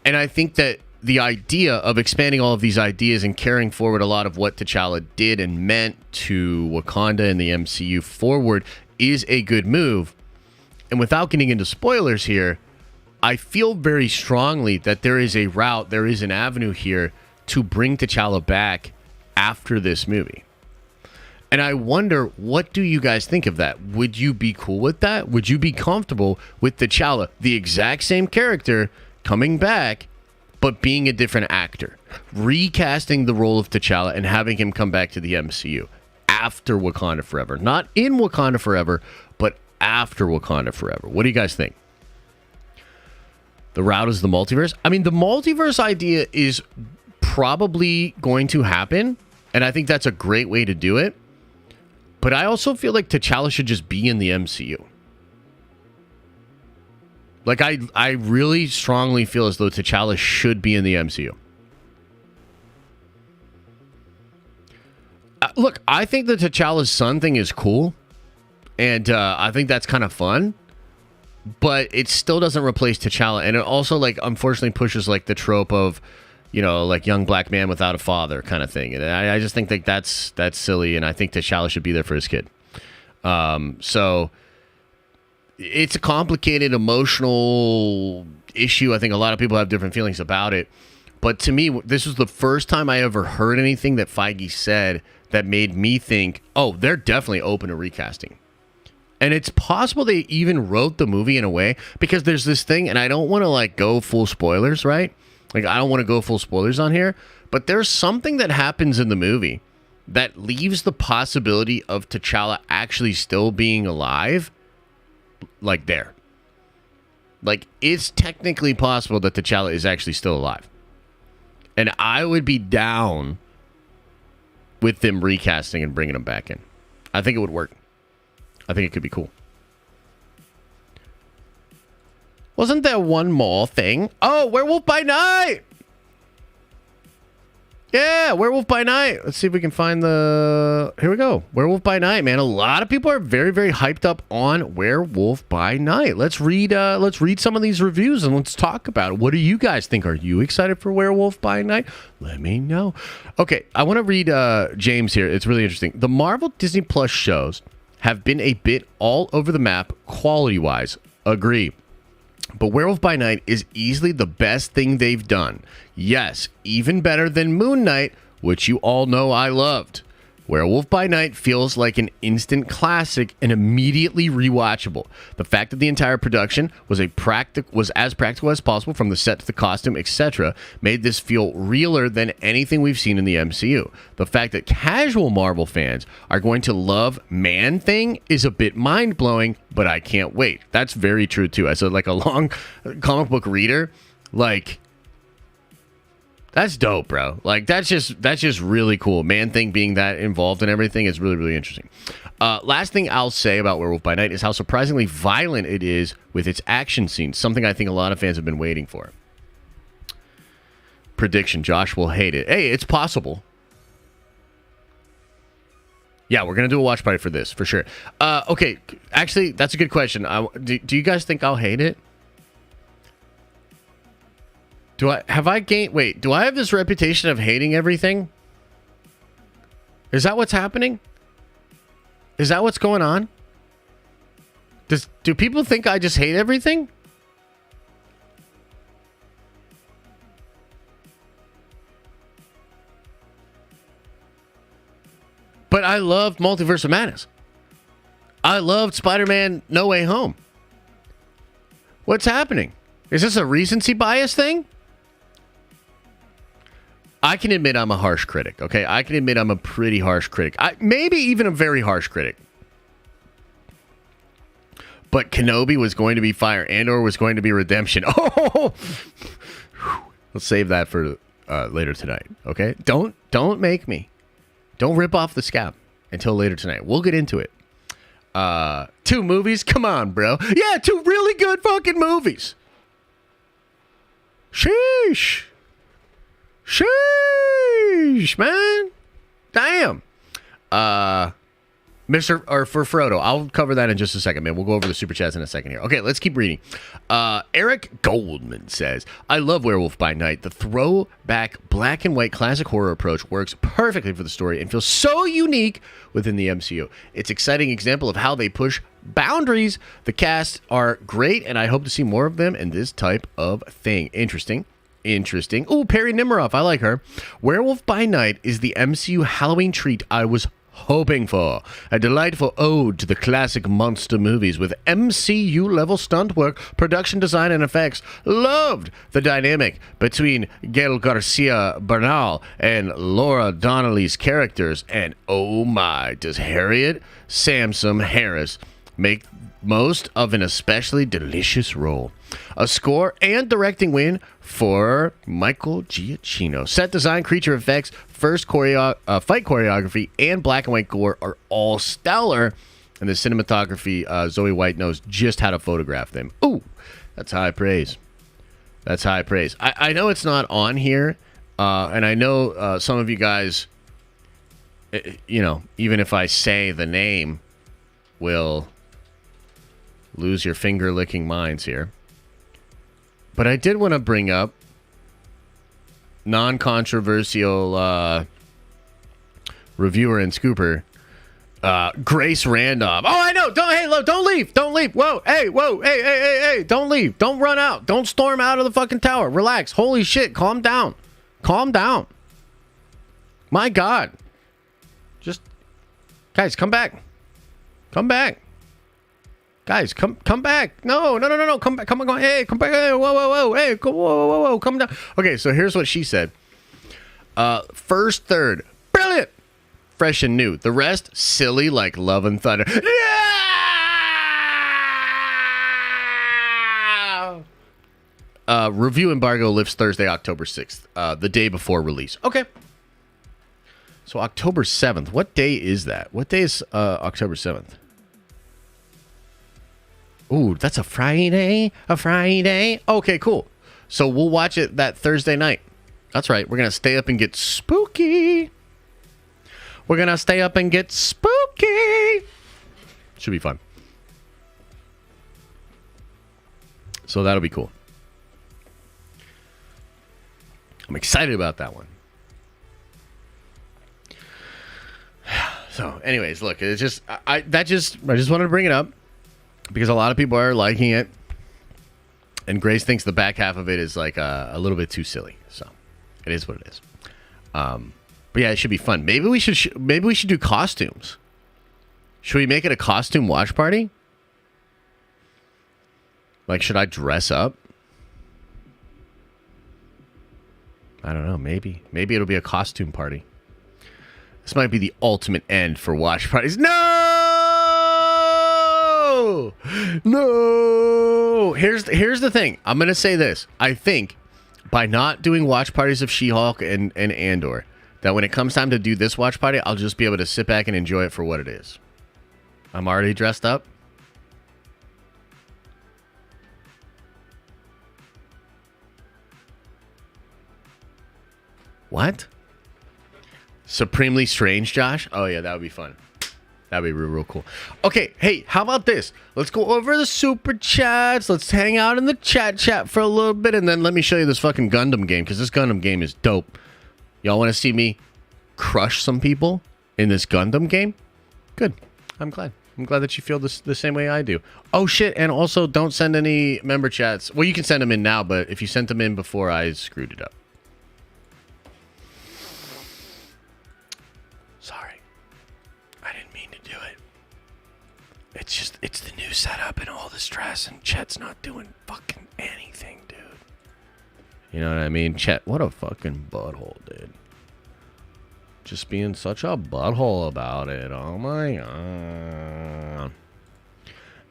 And I think that the idea of expanding all of these ideas and carrying forward a lot of what T'Challa did and meant to Wakanda and the MCU forward is a good move. And without getting into spoilers here, I feel very strongly that there is a route, there is an avenue here to bring T'Challa back after this movie. And I wonder, what do you guys think of that? Would you be cool with that? Would you be comfortable with T'Challa, the exact same character, coming back, but being a different actor? Recasting the role of T'Challa and having him come back to the MCU after Wakanda Forever. Not in Wakanda Forever, but after Wakanda Forever. What do you guys think? The route is the multiverse. I mean, the multiverse idea is probably going to happen, and I think that's a great way to do it. But I also feel like T'Challa should just be in the MCU. Like, I really strongly feel as though T'Challa should be in the MCU. Look, I think the T'Challa's son thing is cool, and I think that's kind of fun. But it still doesn't replace T'Challa, and it also, like, unfortunately pushes, like, the trope of, like, young black man without a father kind of thing. And I just think that's silly, and I think T'Challa should be there for his kid. So it's a complicated, emotional issue. I think a lot of people have different feelings about it. But to me, this was the first time I ever heard anything that Feige said that made me think, oh, they're definitely open to recasting. And it's possible they even wrote the movie in a way, because there's this thing, and I don't want to like go full spoilers, right? Like, I don't want to go full spoilers on here, but there's something that happens in the movie that leaves the possibility of T'Challa actually still being alive, like, there. Like, it's technically possible that T'Challa is actually still alive. And I would be down with them recasting and bringing him back in. I think it would work. I think it could be cool. Wasn't there one more thing? Oh, Werewolf by Night! Yeah, Werewolf by Night. Let's see if we can find the... Here we go. Werewolf by Night, man. A lot of people are very, very hyped up on Werewolf by Night. Let's read some of these reviews and let's talk about it. What do you guys think? Are you excited for Werewolf by Night? Let me know. Okay, I want to read James here. It's really interesting. The Marvel Disney Plus shows have been a bit all over the map quality-wise. Agree. But Werewolf by Night is easily the best thing they've done. Yes, even better than Moon Knight, which you all know I loved. Werewolf by Night feels like an instant classic and immediately rewatchable. The fact that the entire production was as practical as possible, from the set to the costume, etc., made this feel realer than anything we've seen in the MCU. The fact that casual Marvel fans are going to love Man-Thing is a bit mind-blowing, but I can't wait. That's very true too. As like a long comic book reader, like, that's dope, bro. Like, that's just really cool. Man-Thing being that involved in everything is really, really interesting. Last thing I'll say about Werewolf by Night is how surprisingly violent it is with its action scenes, something I think a lot of fans have been waiting for. Prediction, Josh will hate it. Hey, it's possible. Yeah, we're going to do a watch party for this, for sure. Okay, actually, that's a good question. Do you guys think I'll hate it? Do I have this reputation of hating everything? Is that what's happening? Is that what's going on? Do people think I just hate everything? But I loved Multiverse of Madness. I loved Spider-Man No Way Home. What's happening? Is this a recency bias thing? I can admit I'm a harsh critic, okay? I can admit I'm a pretty harsh critic. Maybe even a very harsh critic. But Kenobi was going to be fire. Andor was going to be redemption. Oh! Let's save that for later tonight, okay? Don't make me. Don't rip off the scab until later tonight. We'll get into it. 2 movies? Come on, bro. Yeah, 2 really good fucking movies. Sheesh. Sheesh, man. Damn. For Frodo. I'll cover that in just a second, man. We'll go over the super chats in a second here. Okay, let's keep reading. Eric Goldman says, I love Werewolf by Night. The throwback black and white classic horror approach works perfectly for the story and feels so unique within the MCU. It's an exciting example of how they push boundaries. The cast are great, and I hope to see more of them in this type of thing. Interesting. Ooh, Perry Nemiroff. I like her. Werewolf by Night is the MCU Halloween treat I was hoping for. A delightful ode to the classic monster movies with MCU-level stunt work, production design, and effects. Loved the dynamic between Gael Garcia Bernal and Laura Donnelly's characters. And oh my, does Harriet Sansom Harris make most of an especially delicious role. A score and directing win for Michael Giacchino. Set design, creature effects, fight choreography, and black and white gore are all stellar. And the cinematography, Zoe White knows just how to photograph them. Ooh, that's high praise. That's high praise. I know it's not on here, and I know some of you guys, even if I say the name, will lose your finger-licking minds here. But I did want to bring up non-controversial reviewer and scooper, Grace Randolph. Oh, I know. Don't leave. Don't leave. Whoa. Hey. Don't leave. Don't run out. Don't storm out of the fucking tower. Relax. Holy shit. Calm down. calm down. My God. Just, guys, come back. Come back. Guys, come back. No. Come back. Come on. Hey, come back. Hey, whoa. Hey, whoa. Come down. Okay, so here's what she said. First third, brilliant. Fresh and new. The rest, silly like Love and Thunder. Yeah! Review embargo lifts Thursday, October 6th, the day before release. Okay. So October 7th. What day is that? What day is October 7th? Ooh, that's a Friday. A Friday. Okay, cool. So we'll watch it that Thursday night. That's right. We're going to stay up and get spooky. We're going to stay up and get spooky. Should be fun. So that'll be cool. I'm excited about that one. So anyways, look, it's just, I just wanted to bring it up because a lot of people are liking it. And Grace thinks the back half of it is like a little bit too silly. So it is what it is. But yeah, it should be fun. Maybe we should do costumes. Should we make it a costume watch party? Like, should I dress up? I don't know. Maybe it'll be a costume party. This might be the ultimate end for watch parties. No! Here's the thing. I'm gonna say this. I think by not doing watch parties of She-Hulk and Andor, that when it comes time to do this watch party, I'll just be able to sit back and enjoy it for what it is. I'm already dressed up. What? Supremely Strange, Josh? Oh, yeah, that would be fun. That would be real cool. Okay, hey, how about this? Let's go over the super chats. Let's hang out in the chat for a little bit, and then let me show you this fucking Gundam game, because this Gundam game is dope. Y'all want to see me crush some people in this Gundam game? Good. I'm glad. I'm glad that you feel the same way I do. Oh, shit, and also don't send any member chats. Well, you can send them in now, but if you sent them in before, I screwed it up. Sorry. I didn't mean to do it. It's the new setup and all the stress, and Chet's not doing fucking anything, dude. You know what I mean? Chet, what a fucking butthole, dude. Just being such a butthole about it. Oh my god.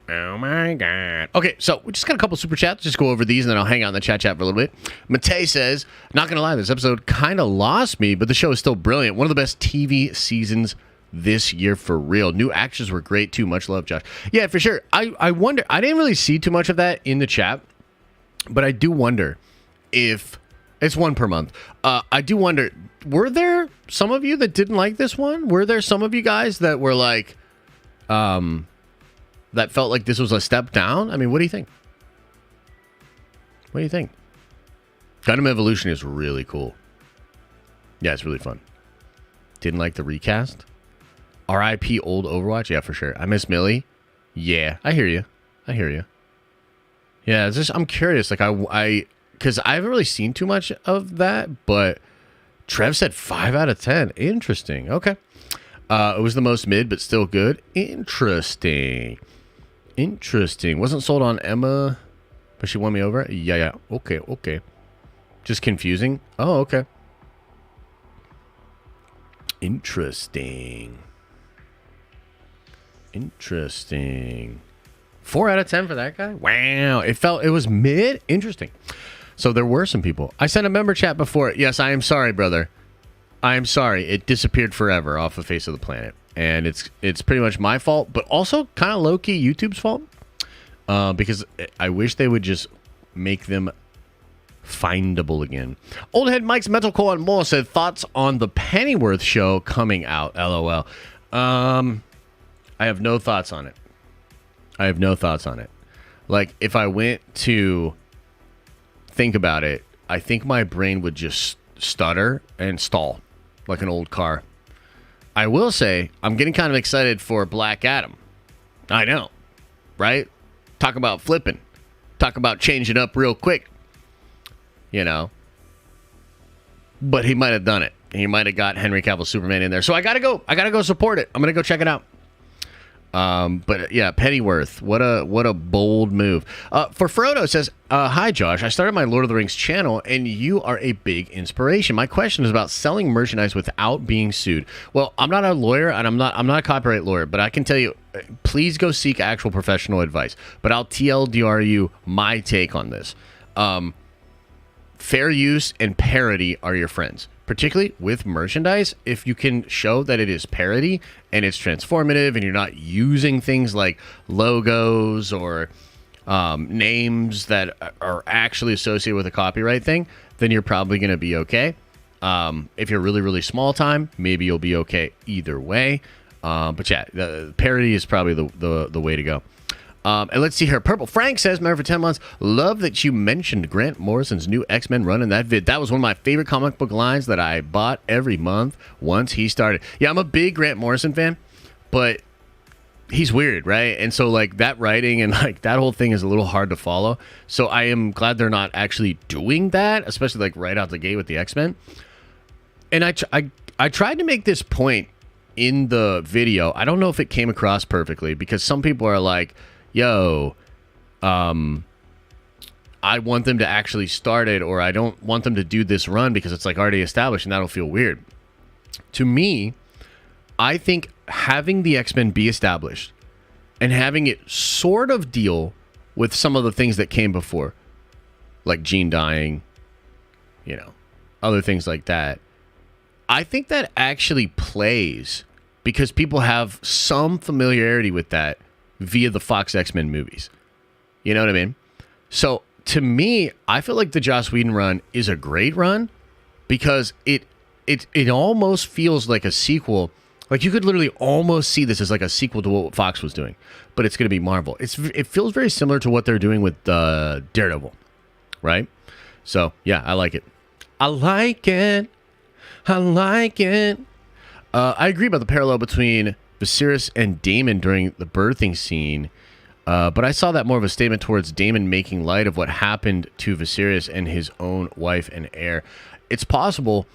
Oh my god. Okay, so we just got a couple super chats. Just go over these and then I'll hang out in the chat for a little bit. Matei says, not gonna lie, this episode kind of lost me, but the show is still brilliant. One of the best TV seasons this year for real. New actors were great too. Much love, Josh. Yeah, for sure. I wonder, I didn't really see too much of that in the chat, but I do wonder if it's one per month. I do wonder, were there some of you that didn't like this one? Were there some of you guys that were like, that felt like this was a step down? I mean, what do you think? What do you think? Gundam Evolution is really cool. Yeah, it's really fun. Didn't like the recast? R.I.P. old Overwatch? Yeah, for sure. I miss Millie. Yeah, I hear you. Yeah, it's just, I'm curious. Like, because I haven't really seen too much of that, but Trev said 5 out of 10. Interesting. Okay. It was the most mid, but still good. Interesting. Wasn't sold on Emma, but she won me over. Yeah. Okay. Just confusing. Oh, okay. Interesting. 4 out of 10 for that guy. Wow. It was mid. Interesting. So there were some people. I sent a member chat before. Yes, I am sorry, brother. I am sorry. It disappeared forever off the face of the planet. And it's pretty much my fault, but also kind of low-key YouTube's fault. Because I wish they would just make them findable again. Old Head Mike's Metalcore and more said, thoughts on the Pennyworth show coming out, LOL. I have no thoughts on it. Like, if I went to think about it, I think my brain would just stutter and stall like an old car. I will say, I'm getting kind of excited for Black Adam. I know, right? Talk about flipping. Talk about changing up real quick. You know. but he might have done it. He might have got Henry Cavill Superman in there. So I gotta go support it. I'm gonna go check it out. But yeah, Pennyworth, what a bold move. For Frodo says, hi Josh, I started my Lord of the Rings channel and you are a big inspiration. My question is about selling merchandise without being sued. Well, I'm not a lawyer and I'm not a copyright lawyer, but I can tell you, please go seek actual professional advice. But I'll TLDR you my take on this. Fair use and parody are your friends, particularly with merchandise. If you can show that it is parody and it's transformative and you're not using things like logos or names that are actually associated with a copyright thing, then you're probably going to be okay. If you're really, really small time, maybe you'll be okay either way. But yeah, the parody is probably the way to go. And let's see here. Purple Frank says, member for 10 months, love that you mentioned Grant Morrison's new X-Men run in that vid. That was one of my favorite comic book lines that I bought every month once he started. Yeah, I'm a big Grant Morrison fan, but he's weird, right? And so like that writing and like that whole thing is a little hard to follow. So I am glad they're not actually doing that, especially like right out the gate with the X-Men. And I tried to make this point in the video. I don't know if it came across perfectly because some people are like, yo, I want them to actually start it, or I don't want them to do this run because it's like already established and that'll feel weird. To me, I think having the X-Men be established and having it sort of deal with some of the things that came before, like Jean dying, you know, other things like that, I think that actually plays because people have some familiarity with that via the Fox X-Men movies. You know what I mean? So to me, I feel like the Joss Whedon run is a great run because it almost feels like a sequel. Like you could literally almost see this as like a sequel to what Fox was doing, but it's going to be Marvel. It feels very similar to what they're doing with Daredevil, right? So yeah, I like it. I like it. I agree about the parallel between Viserys and Daemon during the birthing scene, but I saw that more of a statement towards Daemon making light of what happened to Viserys and his own wife and heir. It's possible.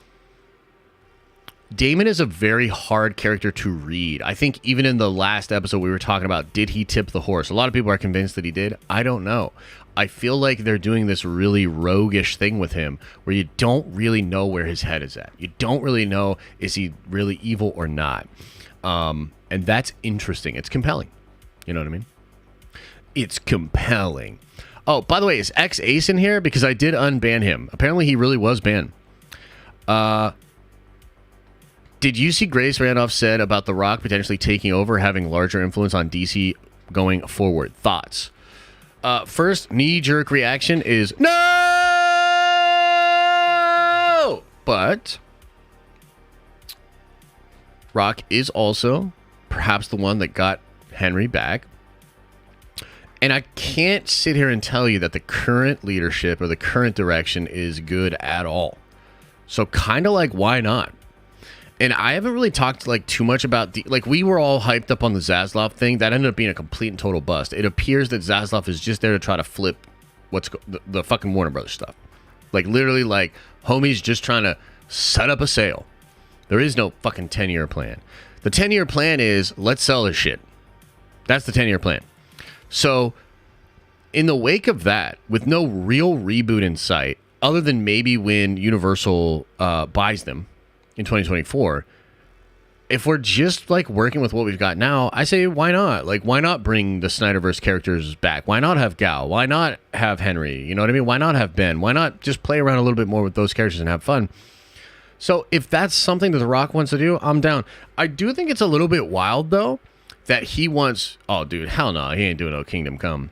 Daemon is a very hard character to read. I think even in the last episode we were talking about, did he tip the horse? A lot of people are convinced that he did. I don't know. I feel like they're doing this really roguish thing with him where you don't really know where his head is at. You don't really know, is he really evil or not? And that's interesting. It's compelling. You know what I mean? It's compelling. Oh, by the way, is X Ace in here? Because I did unban him. Apparently he really was banned. Did you see Grace Randolph said about The Rock potentially taking over, having larger influence on DC going forward? Thoughts? First knee-jerk reaction is no! But Rock is also perhaps the one that got Henry back. And I can't sit here and tell you that the current leadership or the current direction is good at all. So kind of like, why not? And I haven't really talked like too much about we were all hyped up on the Zaslav thing. That ended up being a complete and total bust. It appears that Zaslav is just there to try to flip the fucking Warner Brothers stuff. Like literally like homies just trying to set up a sale. There is no fucking 10-year plan. The 10-year plan is let's sell this shit. That's the 10-year plan. So in the wake of that, with no real reboot in sight, other than maybe when Universal buys them in 2024, if we're just like working with what we've got now, I say why not? Like why not bring the Snyderverse characters back? Why not have Gal? Why not have Henry? You know what I mean? Why not have Ben? Why not just play around a little bit more with those characters and have fun? So if that's something that The Rock wants to do, I'm down. I do think it's a little bit wild though that he wants, oh dude, hell no, he ain't doing no Kingdom Come.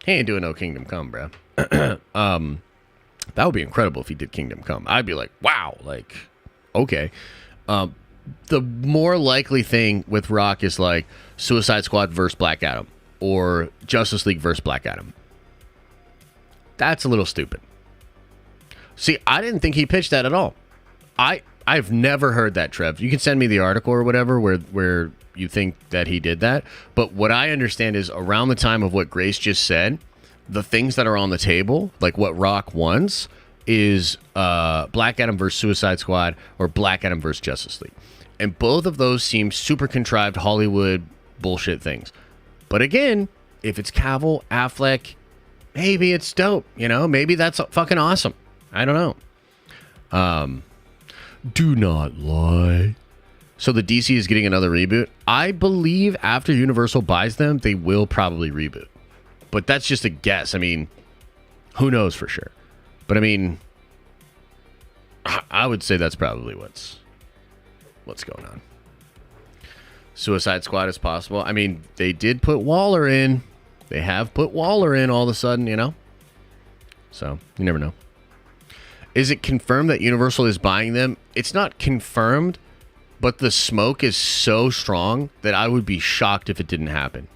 He ain't doing no Kingdom Come, bro. That would be incredible if he did Kingdom Come. I'd be like, wow, like okay. The more likely thing with Rock is like Suicide Squad versus Black Adam or Justice League versus Black Adam. That's a little stupid. See, I didn't think he pitched that at all. I've never heard that, Trev. You can send me the article or whatever where you think that he did that. But what I understand is around the time of what Grace just said, the things that are on the table, like what Rock wants, is Black Adam versus Suicide Squad or Black Adam versus Justice League. And both of those seem super contrived Hollywood bullshit things. But again, if it's Cavill, Affleck, maybe it's dope. You know, maybe that's fucking awesome. I don't know. Do not lie. So the DC is getting another reboot. I believe after Universal buys them, they will probably reboot. But that's just a guess. I mean, who knows for sure? But I mean, I would say that's probably what's going on. Suicide Squad is possible. I mean, they did put Waller in. They have put Waller in all of a sudden, you know? So, you never know. Is it confirmed that Universal is buying them? It's not confirmed, but the smoke is so strong that I would be shocked if it didn't happen.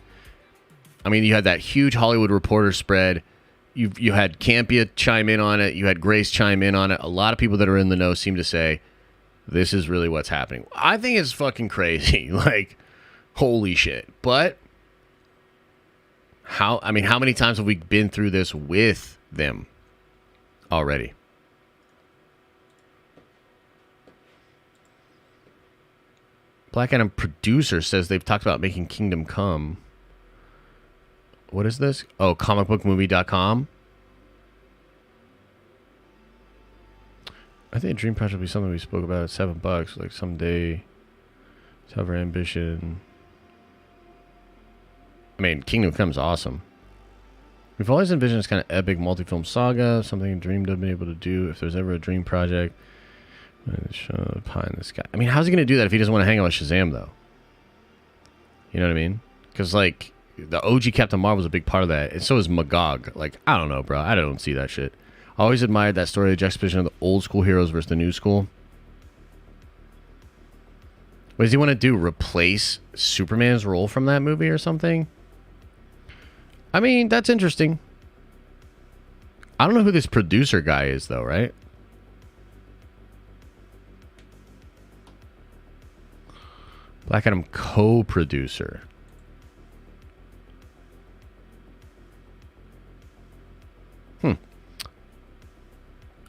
I mean, you had that huge Hollywood Reporter spread. You had Campia chime in on it. You had Grace chime in on it. A lot of people that are in the know seem to say, this is really what's happening. I think it's fucking crazy. Like, holy shit. But, how many times have we been through this with them already? Black Adam producer says they've talked about making Kingdom Come. What is this? Oh, comicbookmovie.com. I think a dream project will be something we spoke about at $7. Like someday, to have our ambition. I mean, Kingdom Come's awesome. We've always envisioned this kind of epic multi-film saga, something dreamed of being able to do if there's ever a dream project. Pie in the sky. I mean, how's he going to do that if he doesn't want to hang out with Shazam, though? You know what I mean? Because, like, the OG Captain Marvel was a big part of that. And so is Magog. Like, I don't know, bro. I don't see that shit. I always admired that story, the juxtaposition of the old school heroes versus the new school. What does he want to do? Replace Superman's role from that movie or something? I mean, that's interesting. I don't know who this producer guy is, though, right? Black Adam co-producer.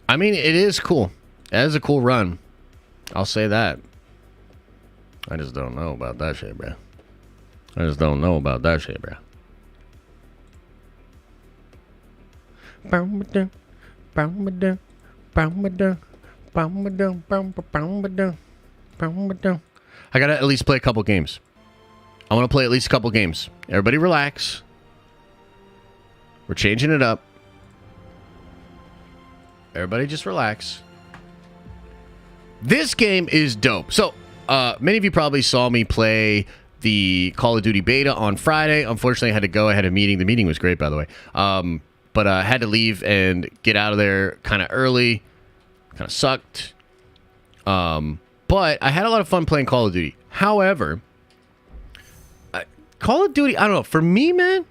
I mean, it is cool. It is a cool run. I'll say that. I just don't know about that shit, bro. I just don't know about that shit, bro. I gotta at least play a couple games. I want to play at least a couple games. Everybody relax. We're changing it up. Everybody just relax. This game is dope. So, many of you probably saw me play the Call of Duty beta on Friday. Unfortunately, I had to go. I had a meeting. The meeting was great, by the way. But I had to leave and get out of there kind of early. Kind of sucked. But I had a lot of fun playing Call of Duty. However, Call of Duty, I don't know. For me, man,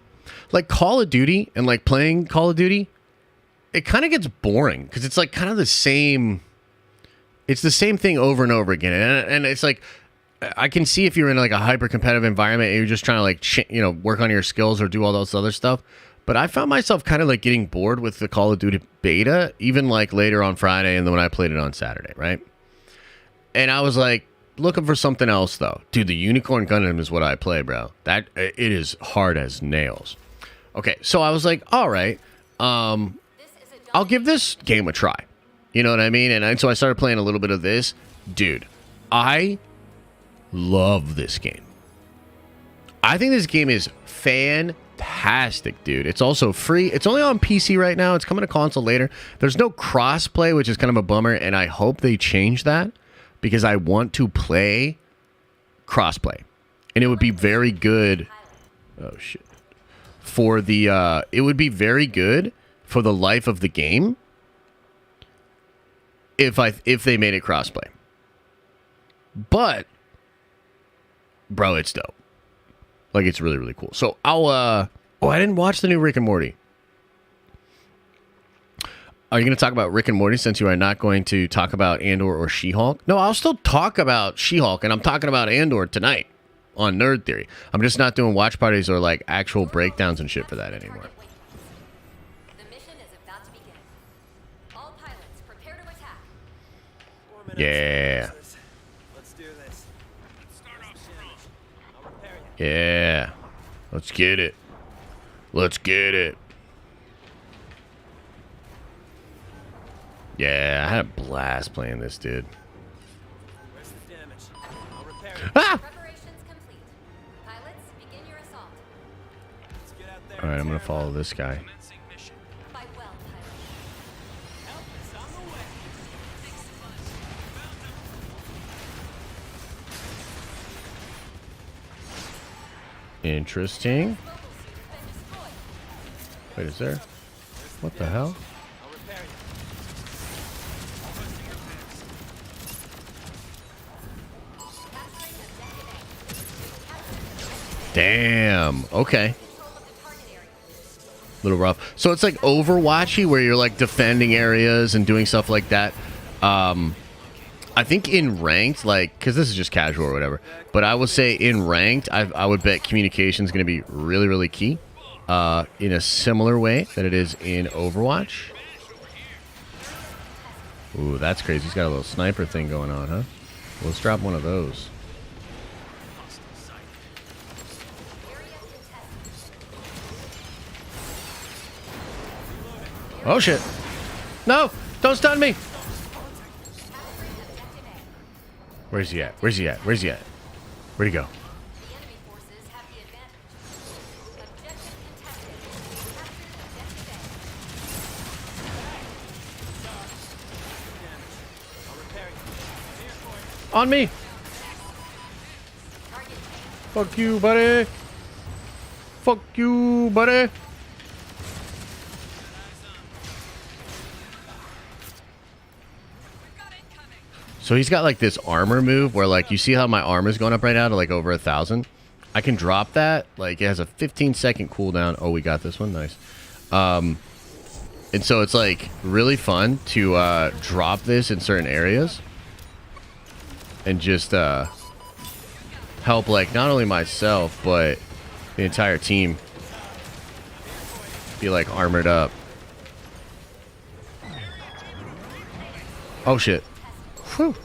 like Call of Duty and like playing Call of Duty, it kind of gets boring because it's like kind of the same. It's the same thing over and over again. And it's like, I can see if you're in like a hyper competitive environment and you're just trying to like, work on your skills or do all those other stuff. But I found myself kind of like getting bored with the Call of Duty beta, even like later on Friday and then when I played it on Saturday, right? And I was like, looking for something else though. Dude, the Unicorn Gundam is what I play, bro. That it is hard as nails. Okay, so I was like, all right, I'll give this game a try. You know what I mean? And so I started playing a little bit of this. Dude, I love this game. I think this game is fantastic, dude. It's also free. It's only on PC right now. It's coming to console later. There's no crossplay, which is kind of a bummer, and I hope they change that because I want to play crossplay. And it would be very good. Oh, shit. For the, it would be very good for the life of the game if they made it crossplay. But bro, it's dope. Like, it's really, really cool. So I'll I didn't watch the new Rick and Morty. Are you going to talk about Rick and Morty since you are not going to talk about Andor or She-Hulk? No, I'll still talk about She-Hulk, and I'm talking about Andor tonight on Nerd Theory. I'm just not doing watch parties or like actual breakdowns and shit for that anymore. Yeah. Yeah. Let's get it. Let's get it. Yeah, I had a blast playing this, dude. Ah! Alright, I'm gonna follow this guy. Interesting. Wait, is there? What the hell? Damn. Okay. Little rough. So it's like Overwatchy where you're like defending areas and doing stuff like that. I think in ranked, like, because this is just casual or whatever, but I would say in ranked, I would bet communication is going to be really, really key in a similar way that it is in Overwatch. Ooh, that's crazy. He's got a little sniper thing going on, huh? Well, let's drop one of those. Oh, shit. No! Don't stun me! Where's he at? Where's he at? Where's he at? Where'd he go? On me! Fuck you, buddy! Fuck you, buddy! So he's got like this armor move where like you see how my armor's going up right now to like over 1,000. I can drop that. Like it has a 15-second cooldown. Oh, we got this one. Nice. And so it's like really fun to drop this in certain areas and just help like not only myself but the entire team be like armored up. Oh shit. Whew.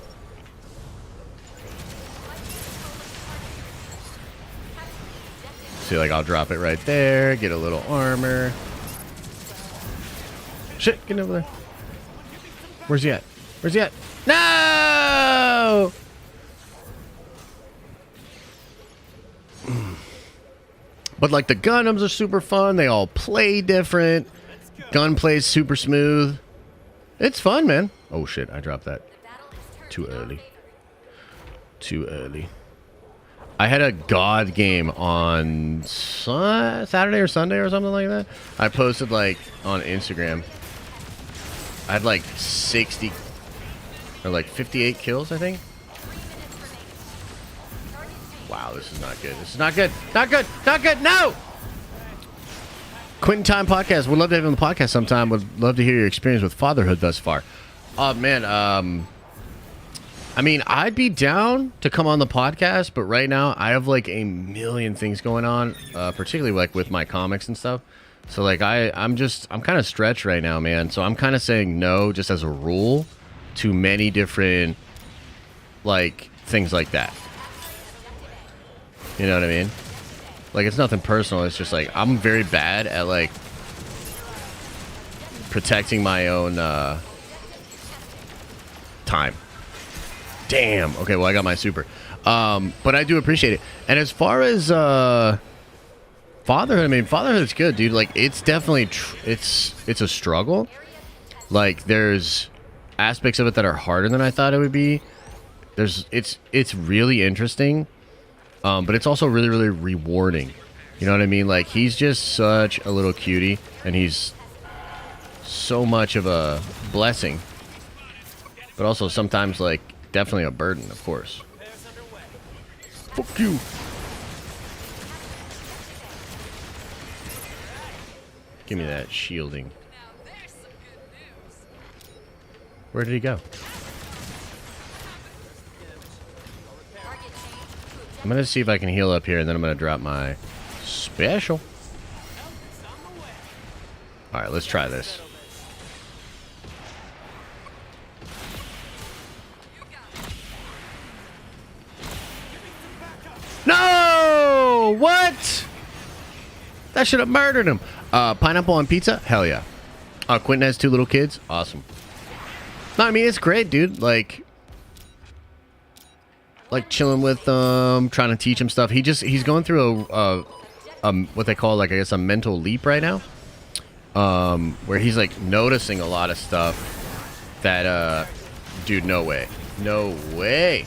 See, like, I'll drop it right there, get a little armor. Shit, get over there. Where's he at? Where's he at? No! But, like, the Gundams are super fun. They all play different. Gunplay is super smooth. It's fun, man. Oh, shit, I dropped that. Too early. Too early. I had a God game on Saturday or Sunday or something like that. I posted like on Instagram. I had like 60 or like 58 kills, I think. Wow, this is not good. This is not good. Not good. Not good. No! Quentin Time Podcast. Would love to have you on the podcast sometime. Would love to hear your experience with fatherhood thus far. Oh, man. I mean, I'd be down to come on the podcast, but right now I have like a million things going on, particularly like with my comics and stuff. So like I'm kind of stretched right now, man. So I'm kind of saying no, just as a rule, to many different like things like that. You know what I mean? Like it's nothing personal. It's just like I'm very bad at like protecting my own time. Damn. Okay, well, I got my super. But I do appreciate it. And as far as fatherhood, I mean, fatherhood's good, dude. Like, it's definitely, it's a struggle. Like, there's aspects of it that are harder than I thought it would be. It's really interesting. But it's also really, really rewarding. You know what I mean? Like, he's just such a little cutie. And he's so much of a blessing. But also sometimes, like, definitely a burden, of course. Fuck you. Give me that shielding. Where did he go? I'm going to see if I can heal up here, and then I'm going to drop my special. Alright, let's try this. That should have murdered him. Pineapple on pizza? Hell yeah. Quentin has 2 little kids. Awesome. No, I mean, it's great, dude. Like chilling with them, trying to teach him stuff. He's going through a what they call, like, I guess, a mental leap right now. Where he's, like, noticing a lot of stuff that, dude, no way. No way.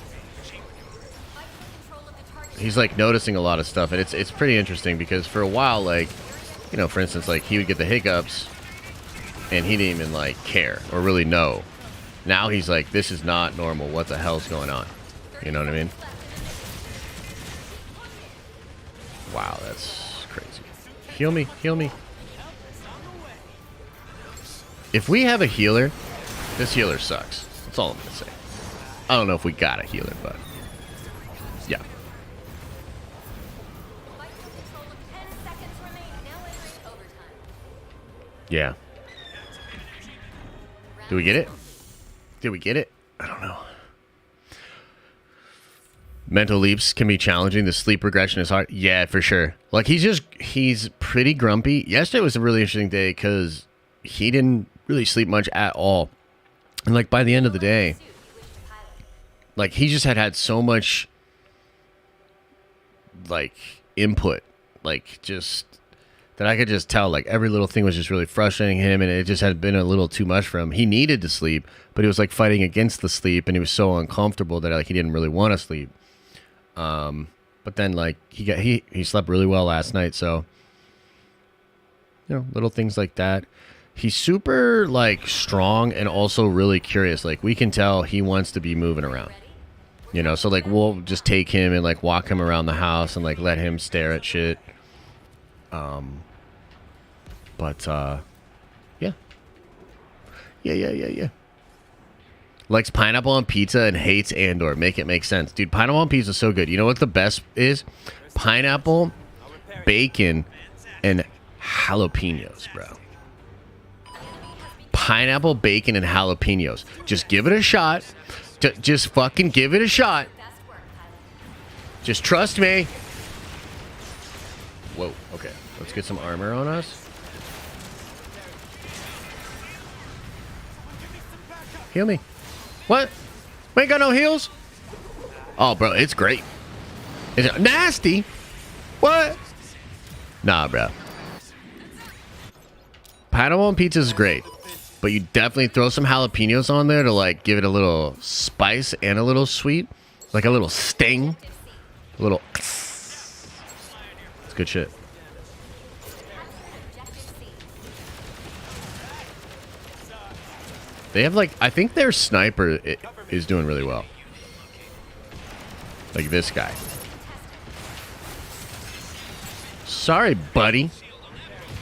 He's, like, noticing a lot of stuff, and it's pretty interesting because for a while, like, you know, for instance, like, he would get the hiccups, and he didn't even, like, care or really know. Now he's like, this is not normal. What the hell's going on? You know what I mean? Wow, that's crazy. Heal me, heal me. If we have a healer, this healer sucks. That's all I'm going to say. I don't know if we got a healer, but yeah. Yeah. Did we get it? Did we get it? I don't know. Mental leaps can be challenging. The sleep regression is hard. Yeah, for sure. Like, he's pretty grumpy. Yesterday was a really interesting day because he didn't really sleep much at all. And, like, by the end of the day, like, he just had so much, like, input. Like, just that I could just tell, like, every little thing was just really frustrating him, and it just had been a little too much for him. He needed to sleep, but he was, like, fighting against the sleep, and he was so uncomfortable that, like, he didn't really want to sleep. But then, like, he slept really well last night, so, you know, little things like that. He's super, like, strong and also really curious. Like, we can tell he wants to be moving around, you know? So, like, we'll just take him and, like, walk him around the house and, like, let him stare at shit. Yeah. Yeah. Likes pineapple on pizza and hates Andor. Make it make sense. Dude, pineapple on pizza is so good. You know what the best is? Pineapple, bacon, and jalapenos, bro. Pineapple, bacon, and jalapenos. Just give it a shot. Just fucking give it a shot. Just trust me. Whoa, okay. Let's get some armor on us. Heal me. What? We ain't got no heals? Oh, bro, it's great. Is it nasty? What? Nah, bro. Pineapple on pizza is great, but you definitely throw some jalapenos on there to, like, give it a little spice and a little sweet, like a little sting, a little. It's good shit. They have, like, I think their sniper is doing really well. Like this guy. Sorry, buddy.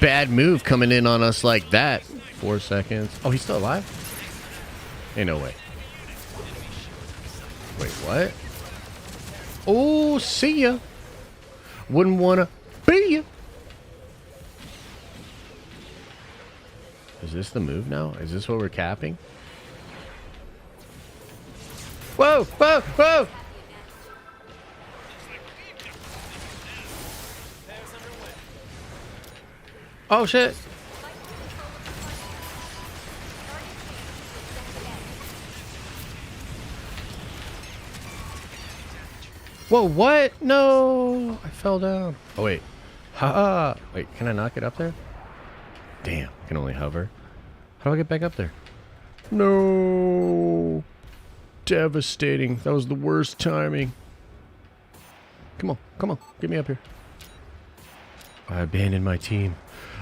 Bad move coming in on us like that. 4 seconds. Oh, he's still alive? Ain't no way. Wait, what? Oh, see ya. Wouldn't wanna be ya. Is this the move now? Is this what we're capping? Whoa, whoa, whoa! Oh, shit. Whoa, what? No! I fell down. Oh, wait. Ha-ha! Wait, can I not get up there? Damn, I can only hover. How do I get back up there? No. Devastating. That was the worst timing. Come on, come on. Get me up here. I abandoned my team.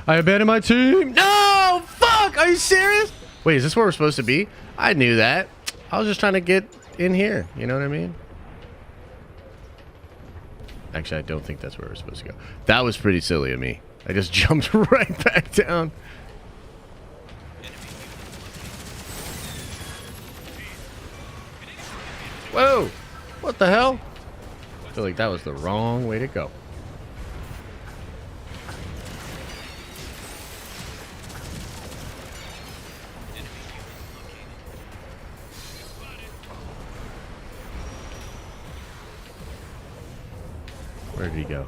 I abandoned my team. No! Fuck! Are you serious? Wait, is this where we're supposed to be? I knew that. I was just trying to get in here. You know what I mean? Actually, I don't think that's where we're supposed to go. That was pretty silly of me. I just jumped right back down. Whoa! What the hell? I feel like that was the wrong way to go. Where did he go?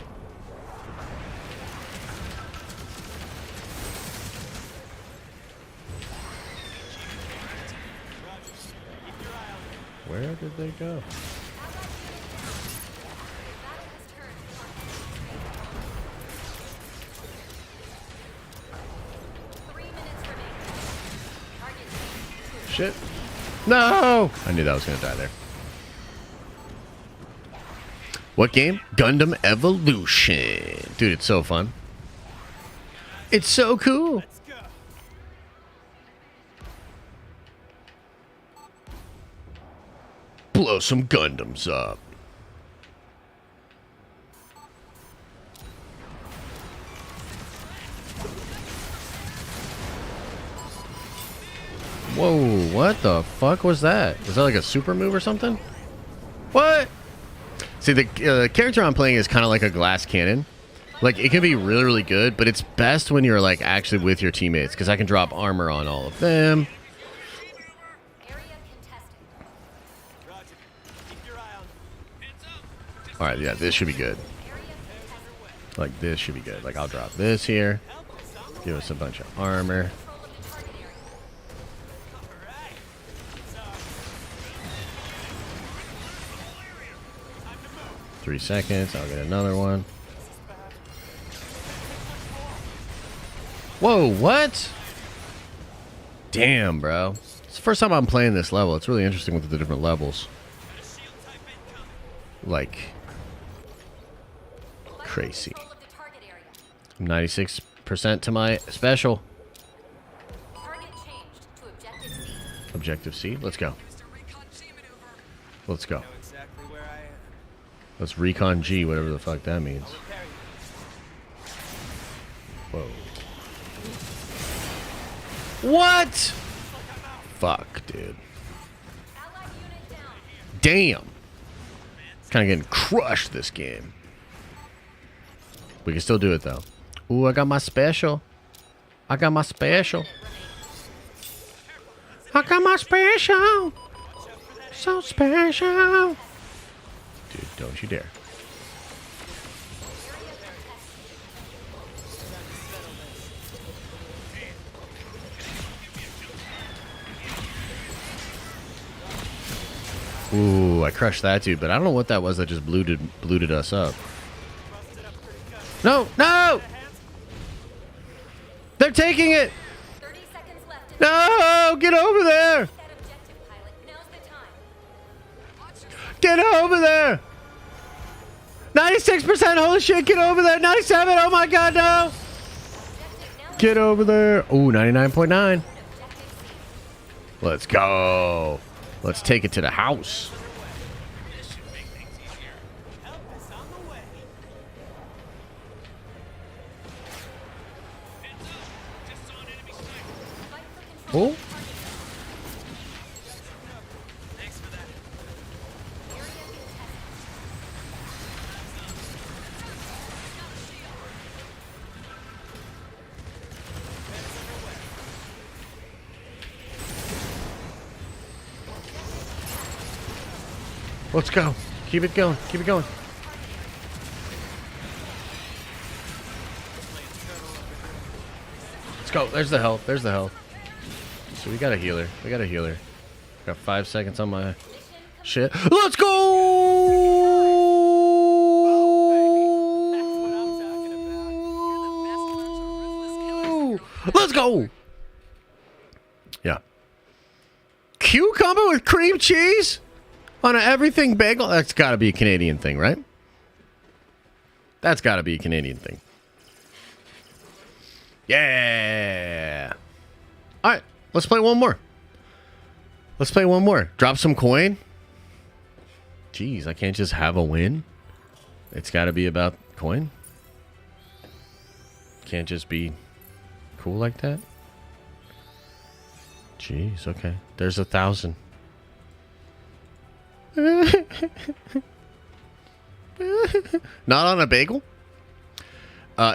Where did they go? Shit. No! I knew that was going to die there. What game? Gundam Evolution. Dude, it's so fun. It's so cool. Blow some Gundams up. Whoa, what the fuck was that? Was that like a super move or something? What? See, the character I'm playing is kind of like a glass cannon. Like, it can be really, really good, but it's best when you're, like, actually with your teammates, because I can drop armor on all of them. Alright, yeah, this should be good. Like, this should be good. Like, I'll drop this here. Give us a bunch of armor. Three seconds, I'll get another one. Whoa, what? Damn, bro. It's the first time I'm playing this level. It's really interesting with the different levels. Like, crazy. 96% to my special. Objective C. Let's go. Let's go. Let's recon G, whatever the fuck that means. Whoa. What? Fuck, dude. Damn. Kind of getting crushed this game. We can still do it, though. Ooh, I got my special. I got my special. I got my special. So special. Dude, don't you dare. Ooh, I crushed that dude, but I don't know what that was that just blooted us up. No, no! They're taking it! No! Get over there! Get over there! 96%, holy shit, get over there! 97, oh my god, no! Get over there! Ooh, 99.9. Let's go! Let's take it to the house. Oh. Let's go. Keep it going. Keep it going. Let's go. There's the health. There's the health. So we got a healer. We got a healer. Got 5 seconds on my shit. Let's go! Let's go! Yeah. Cucumber with cream cheese? On an everything bagel? That's got to be a Canadian thing, right? That's got to be a Canadian thing. Yeah. All right. Let's play one more. Let's play one more. Drop some coin. Jeez, I can't just have a win. It's got to be about coin. Can't just be cool like that. Jeez, okay. There's 1,000. Not on a bagel?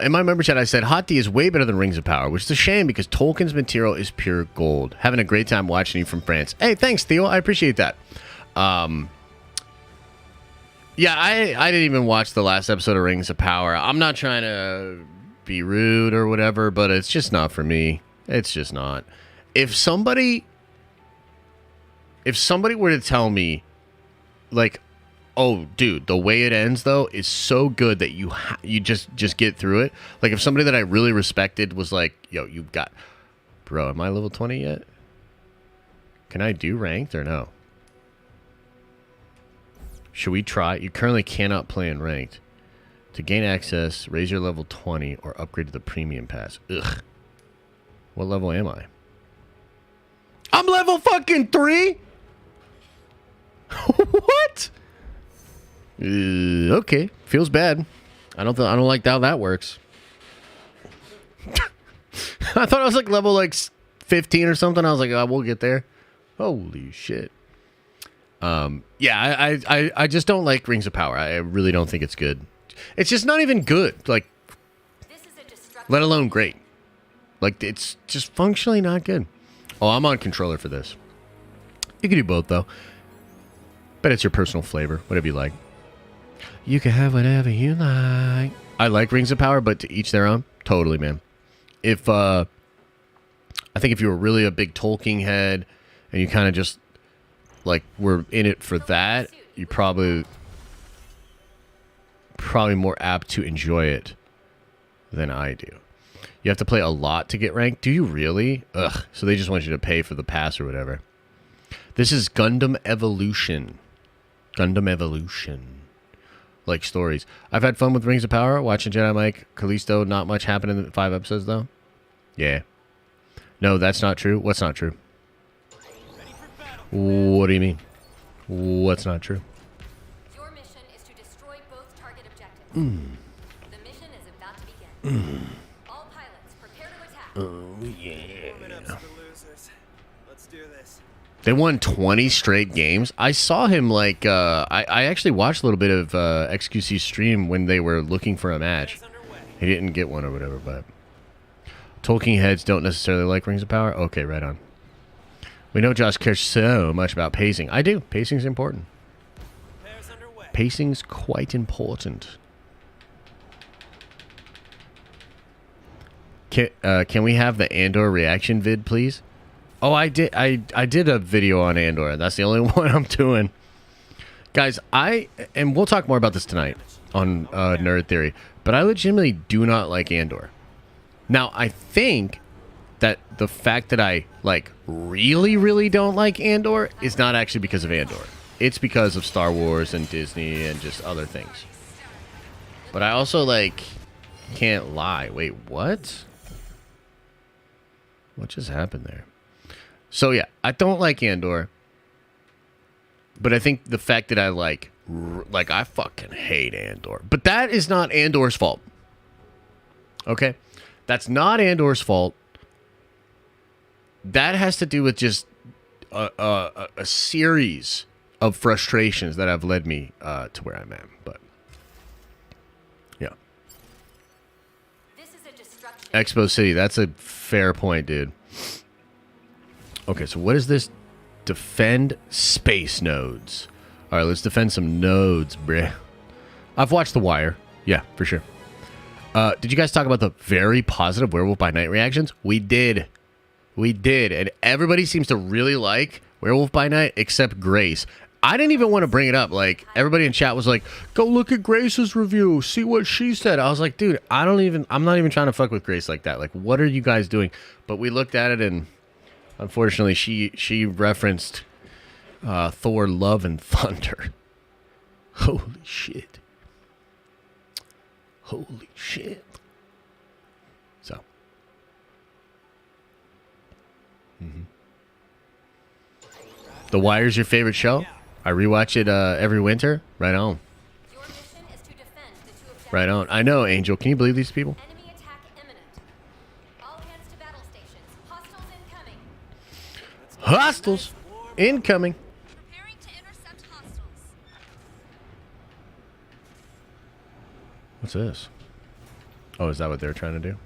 In my member chat, I said, Hot D is way better than Rings of Power, which is a shame because Tolkien's material is pure gold. Having a great time watching you from France. Hey, thanks, Theo. I appreciate that. Yeah, I didn't even watch the last episode of Rings of Power. I'm not trying to be rude or whatever, but it's just not for me. It's just not. If somebody were to tell me like, oh, dude, the way it ends though is so good that you just get through it. Like if somebody that I really respected was like, yo, you got, bro, am I level 20 yet? Can I do ranked or no? Should we try? You currently cannot play in ranked. To gain access, raise your level 20 or upgrade to the premium pass. Ugh. What level am I? I'm level fucking 3? What? Okay, feels bad. I don't like how that works. I thought I was like level like 15 or something. I was like, oh, we'll get there. Holy shit. Yeah, I just don't like Rings of Power. I really don't think it's good. It's just not even good. Like, let alone great. Like, it's just functionally not good. Oh, I'm on controller for this. You can do both though. But it's your personal flavor, whatever you like. You can have whatever you like. I like Rings of Power, but to each their own. Totally, man. If I think if you were really a big Tolkien head and you kind of just like were in it for that, you probably more apt to enjoy it than I do. You have to play a lot to get ranked. Do you really? Ugh. So they just want you to pay for the pass or whatever. This is Gundam Evolution. Gundam Evolution. Like stories. I've had fun with Rings of Power, watching Jedi Mike, Callisto. Not much happened in the 5 episodes, though. Yeah. No, that's not true. What's not true? What do you mean? What's not true? Your mission is to destroy both target objectives. The mission is about to begin. All pilots, prepare to attack. Oh, yeah. Let's do this. They won 20 straight games. I saw him like, I actually watched a little bit of XQC stream when they were looking for a match. He didn't get one or whatever, but Tolkien heads don't necessarily like Rings of Power. Okay, right on. We know Josh cares so much about pacing. I do. Pacing's important. Pacing's quite important. Can we have the Andor reaction vid, please? Oh, I did. I did a video on Andor. That's the only one I'm doing, guys. And we'll talk more about this tonight on Nerd Theory. But I legitimately do not like Andor. Now, I think that the fact that I like really, really don't like Andor is not actually because of Andor. It's because of Star Wars and Disney and just other things. But I also like can't lie. Wait, what? What just happened there? So yeah, I don't like Andor. But I think the fact that I like I fucking hate Andor. But that is not Andor's fault. Okay? That's not Andor's fault. That has to do with just a series of frustrations that have led me to where I'm at. But yeah. This is a destruction. Expo City, that's a fair point, dude. Okay, so what is this? Defend space nodes. All right, let's defend some nodes, bruh. I've watched The Wire. Yeah, for sure. Did you guys talk about the very positive Werewolf by Night reactions? We did. We did. And everybody seems to really like Werewolf by Night except Grace. I didn't even want to bring it up. Like, everybody in chat was like, go look at Grace's review. See what she said. I was like, dude, I'm not even trying to fuck with Grace like that. Like, what are you guys doing? But we looked at it and unfortunately she referenced Thor Love and Thunder. Holy shit. Holy shit. So. The Wire's your favorite show? I rewatch it every winter. Right on. Your mission is to defend the two objectives. Right on. I know, Angel. Can you believe these people? Enemy attack imminent. All hands to battle stations. Hostiles incoming. Hostiles incoming. Preparing to intercept hostiles. What's this? Oh, is that what they're trying to do?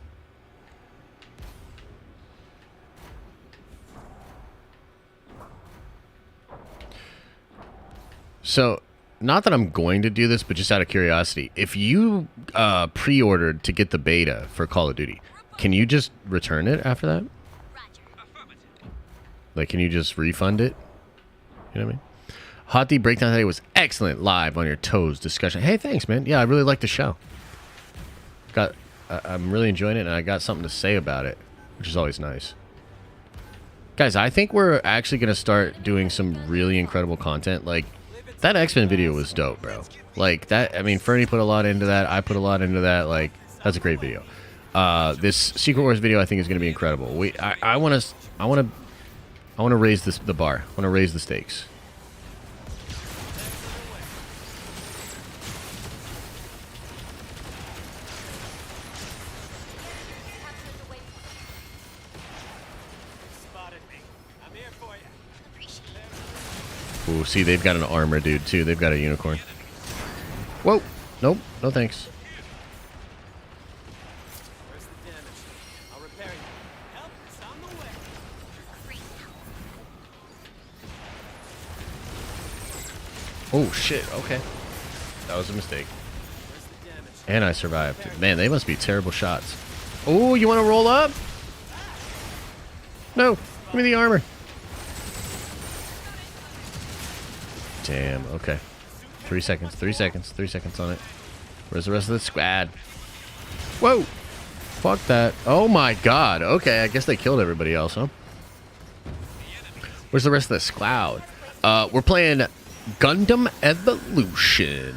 So, not that I'm going to do this, but just out of curiosity, if you pre-ordered to get the beta for Call of Duty, can you just return it after that? Like, can you just refund it? You know what I mean? Hot D breakdown today was excellent. Live on your toes discussion. Hey, thanks, man. Yeah, I really like the show. I'm really enjoying it, and I got something to say about it, which is always nice. Guys, I think we're actually going to start doing some really incredible content. Like, that X-Men video was dope, bro. Like, that, I mean, Fernie put a lot into that. I put a lot into that. Like, that's a great video. This Secret Wars video, I think, is going to be incredible. I want to raise the bar. I want to raise the stakes. Ooh, see, they've got an armor dude, too. They've got a unicorn. Whoa. Nope. No thanks. Where's the damage? I'll repair you. Help is on the way. Oh, shit. Okay. That was a mistake. Where's the damage? And I survived. Man, they must be terrible shots. Oh, you want to roll up? No. Give me the armor. Damn. Okay. 3 seconds. 3 seconds. 3 seconds on it. Where's the rest of the squad? Whoa. Fuck that. Oh, my God. Okay, I guess they killed everybody else, huh? Where's the rest of the squad? We're playing Gundam Evolution.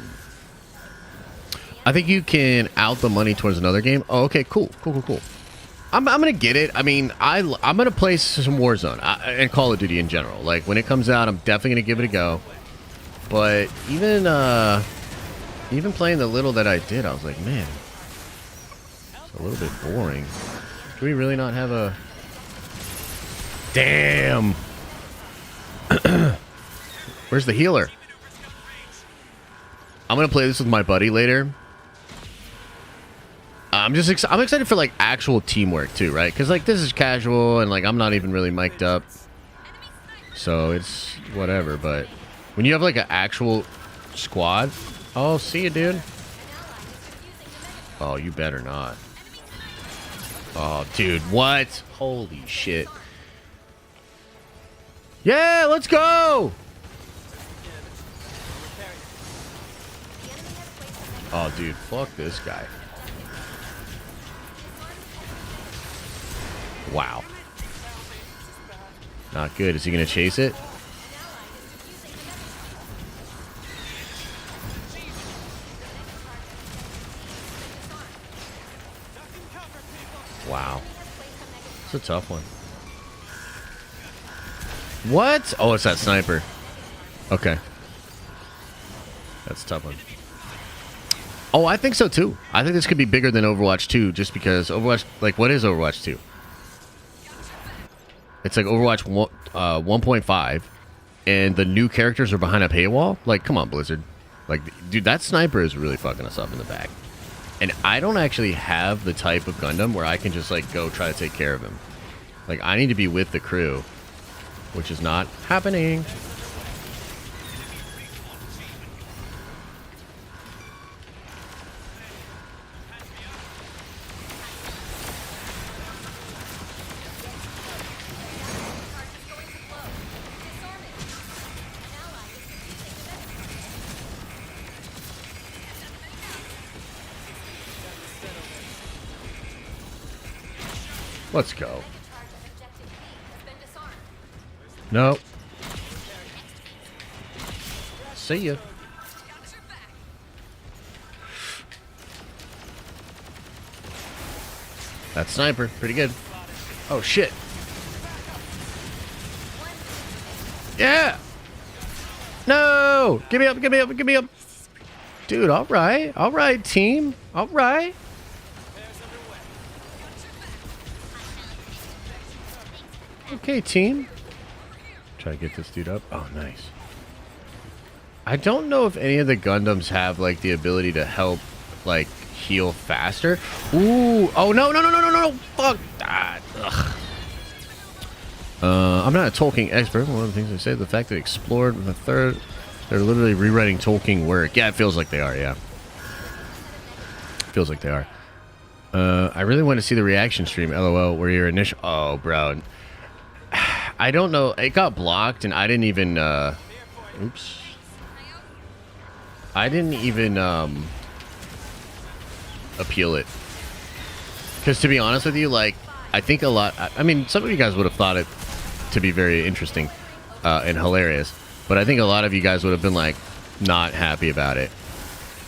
I think you can out the money towards another game. Oh, okay, cool. Cool. I'm gonna get it. I mean, I'm gonna play some Warzone and Call of Duty in general. Like, when it comes out, I'm definitely gonna give it a go. But even playing the little that I did, I was like, man, it's a little bit boring. Do we really not have a... Damn! Where's the healer? I'm gonna play this with my buddy later. I'm excited for like actual teamwork too, right? Because like this is casual and like I'm not even really mic'd up, so it's whatever. But when you have like an actual squad, oh, see you, dude. Oh, you better not. Oh, dude, what? Holy shit! Yeah, let's go. Oh, dude, fuck this guy. Wow. Not good. Is he going to chase it? Wow. It's a tough one. What? Oh, it's that sniper. Okay. That's a tough one. Oh, I think so too. I think this could be bigger than Overwatch 2 just because Overwatch... Like, what is Overwatch 2? It's like Overwatch 1.5, and the new characters are behind a paywall? Like, come on, Blizzard. Like, dude, that sniper is really fucking us up in the back. And I don't actually have the type of Gundam where I can just, like, go try to take care of him. Like, I need to be with the crew, which is not happening. Let's go. Nope. See ya. That sniper, pretty good. Oh shit. Yeah. No. Give me up, give me up, give me up. Dude, all right, team. All right. Okay, team. Try to get this dude up. Oh, nice. I don't know if any of the Gundams have, like, the ability to help, like, heal faster. Ooh. Oh, no. Fuck that. Ugh. I'm not a Tolkien expert. One of the things I said, the fact that explored in the third, they're literally rewriting Tolkien work. Yeah, it feels like they are, yeah. Feels like they are. I really want to see the reaction stream, LOL, where your initial... Oh, bro. I don't know. It got blocked, and I didn't even... Oops. I didn't even appeal it. Because to be honest with you, like, I think a lot... I mean, some of you guys would have thought it to be very interesting and hilarious. But I think a lot of you guys would have been, like, not happy about it.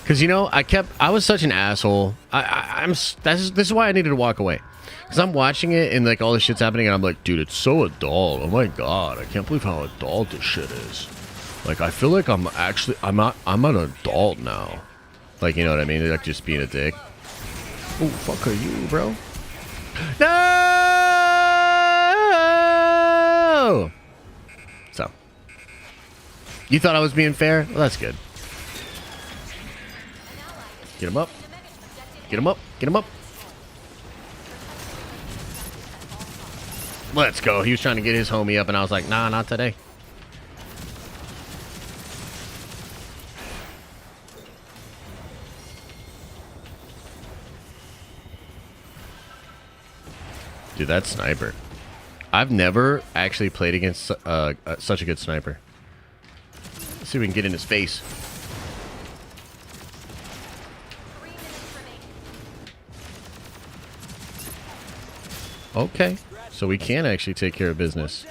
Because, you know, I was such an asshole. This is why I needed to walk away. Because I'm watching it and, like, all this shit's happening. And I'm like, dude, it's so adult. Oh, my God. I can't believe how adult this shit is. Like, I feel like I'm an adult now. Like, you know what I mean? Like, just being a dick. Oh, fuck are you, bro? No! So. You thought I was being fair? Well, that's good. Get him up. Get him up. Get him up. Let's go. He was trying to get his homie up, and I was like, nah, not today. Dude, that sniper. I've never actually played against such a good sniper. Let's see if we can get in his face. Okay, so we can actually take care of business.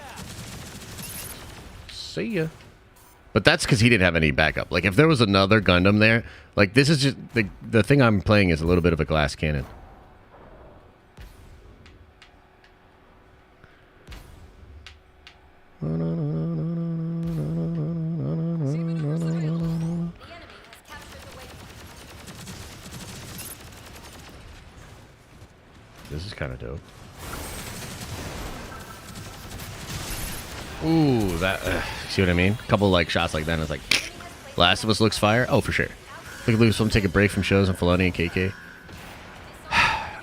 See ya. But that's because he didn't have any backup. Like, if there was another Gundam there, like, this is just... The thing I'm playing is a little bit of a glass cannon. This is kind of dope. Ooh, that... see what I mean? A couple, like, shots like that, and it's like... Last of Us looks fire? Oh, for sure. Look at Lucasfilm take a break from shows and Filoni and KK.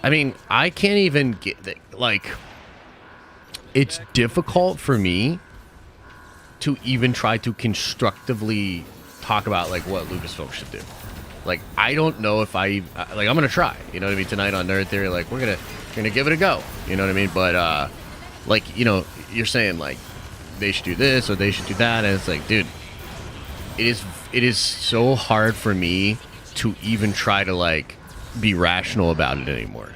I mean, I can't even get... Like... It's difficult for me to even try to constructively talk about, like, what Lucasfilm should do. Like, I don't know if like, I'm gonna try, you know what I mean? Tonight on Nerd Theory, like, we're gonna give it a go, you know what I mean? But, like, you know, you're saying, like, they should do this or they should do that, and it's like, dude, it is so hard for me to even try to, like, be rational about it anymore.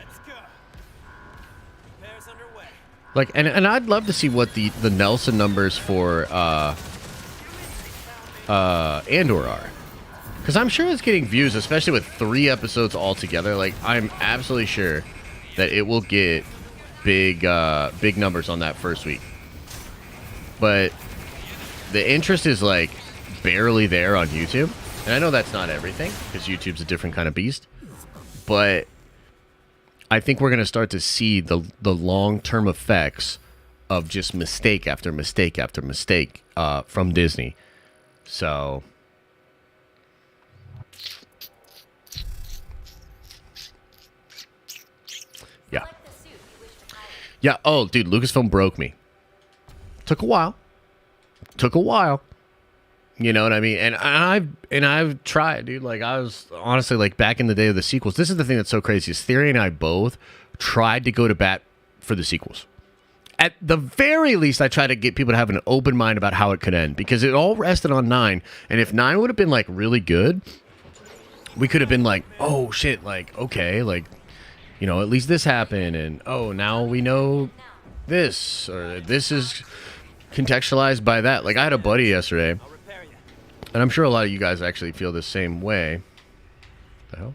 Like, and I'd love to see what the Nelson numbers for Andor are. Because I'm sure it's getting views, especially with 3 episodes all together. Like, I'm absolutely sure that it will get big numbers on that first week. But the interest is, like, barely there on YouTube. And I know that's not everything, because YouTube's a different kind of beast. But I think we're going to start to see the long-term effects of just mistake after mistake after mistake from Disney. So... yeah. Yeah, oh, dude, Lucasfilm broke me. Took a while. You know what I mean? And I've tried, dude. Like, I was honestly, like, back in the day of the sequels. This is the thing that's so crazy. Is Theory and I both tried to go to bat for the sequels. At the very least, I tried to get people to have an open mind about how it could end, because it all rested on 9. And if 9 would have been, like, really good, we could have been like, oh shit, like, okay, like, you know, at least this happened, and oh, now we know this, or this is contextualized by that. Like, I had a buddy yesterday, and I'm sure a lot of you guys actually feel the same way. What the hell?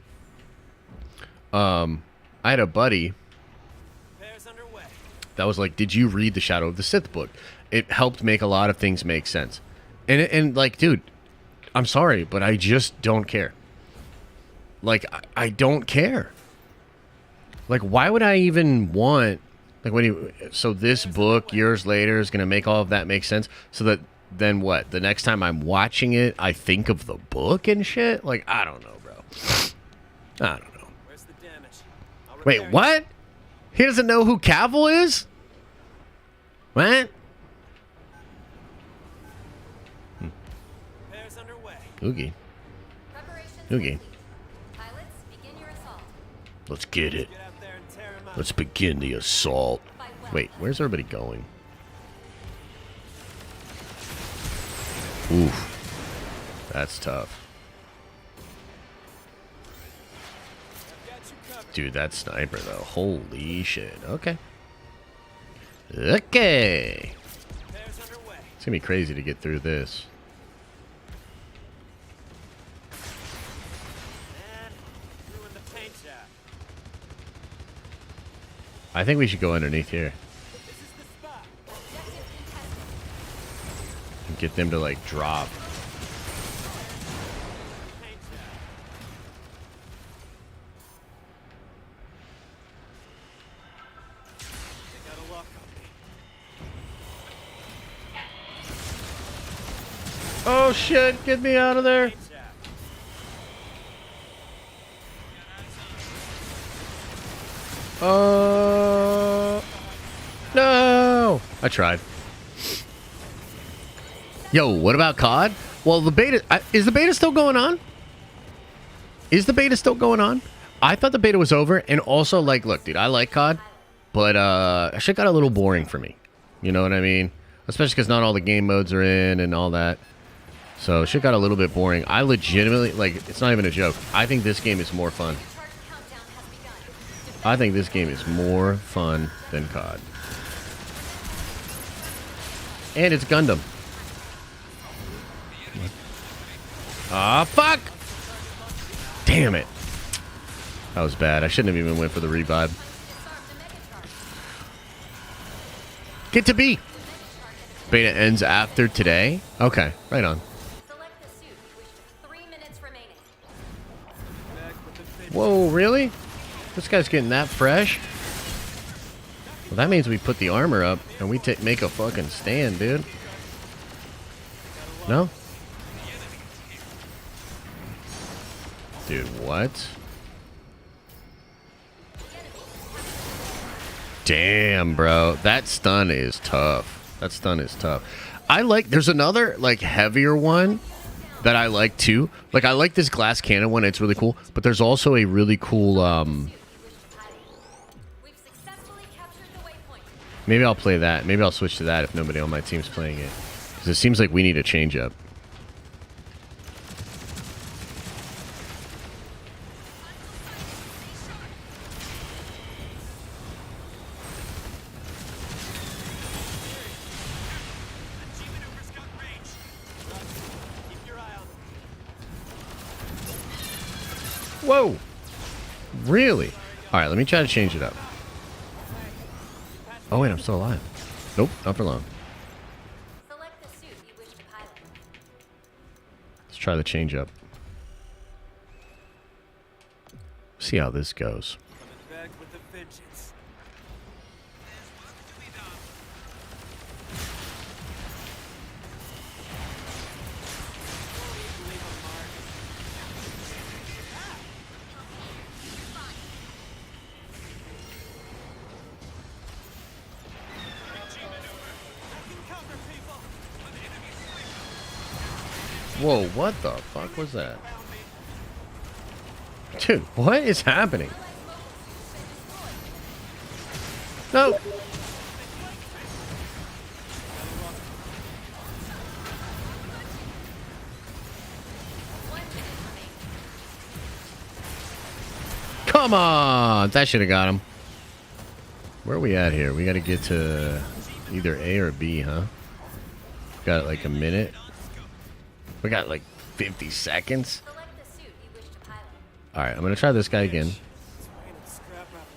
I had a buddy that was like, did you read the Shadow of the Sith book? It helped make a lot of things make sense. And like, dude, I'm sorry, but I just don't care. Like, I don't care. Like, why would I even want... Like, so this book, years later, is going to make all of that make sense? So that then what? The next time I'm watching it, I think of the book and shit? Like, I don't know, bro. I don't know. Where's the damage? Wait, what? He doesn't know who Cavill is? What? Repairs underway. Oogie. Preparations Oogie. complete. Pilots, begin your assault. Let's get it. Get out there and tear him out. Let's begin the assault. Wait, where's everybody going? Oof. That's tough. Dude, that sniper, though. Holy shit. Okay. Okay. Repairs underway. It's gonna be crazy to get through this. And ruin the paint job. I think we should go underneath here. This is the spot. Objective contested. And get them to, like, drop. Paint job. They got a lock on me. Oh, shit. Get me out of there. Paint job. No. I tried. Yo, what about COD? Well, the beta... is the beta still going on? Is the beta still going on? I thought the beta was over. And also, like, look, dude, I like COD. But shit got a little boring for me. You know what I mean? Especially because not all the game modes are in and all that. So shit got a little bit boring. I legitimately... Like, it's not even a joke. I think this game is more fun. Charge countdown has begun. I think this game is more fun than COD. And it's Gundam. Ah, fuck! Damn it. That was bad. I shouldn't have even went for the revive. Disarm the mega charge. Get to B. The mega charge has Beta ends after today? Okay, right on. select the suit you wish to. 3 minutes remaining. Back with the paint. Whoa, really? This guy's getting that fresh? Well, that means we put the armor up and we make a fucking stand, dude. No? Dude, what? Damn, bro. That stun is tough. That stun is tough. There's another, like, heavier one that I like, too. Like, I like this glass cannon one. It's really cool. But there's also a really cool, We've successfully captured the waypoint. maybe I'll play that. Maybe I'll switch to that if nobody on my team's playing it. Because it seems like we need a change up. Keep your eye on them. Whoa! Really? Alright, let me try to change it up. Oh, wait, I'm still alive. Nope, not for long. Select the suit you wish to pilot. Let's try the change up. See how this goes. Coming back with a vengeance. Whoa, what the fuck was that? Dude, what is happening? No! Come on! That should have got him. Where are we at here? We got to get to either A or B, huh? Got like a minute. We got like 50 seconds. Select the suit you wish to pilot. Alright, I'm going to try this guy again. Random scrap metal.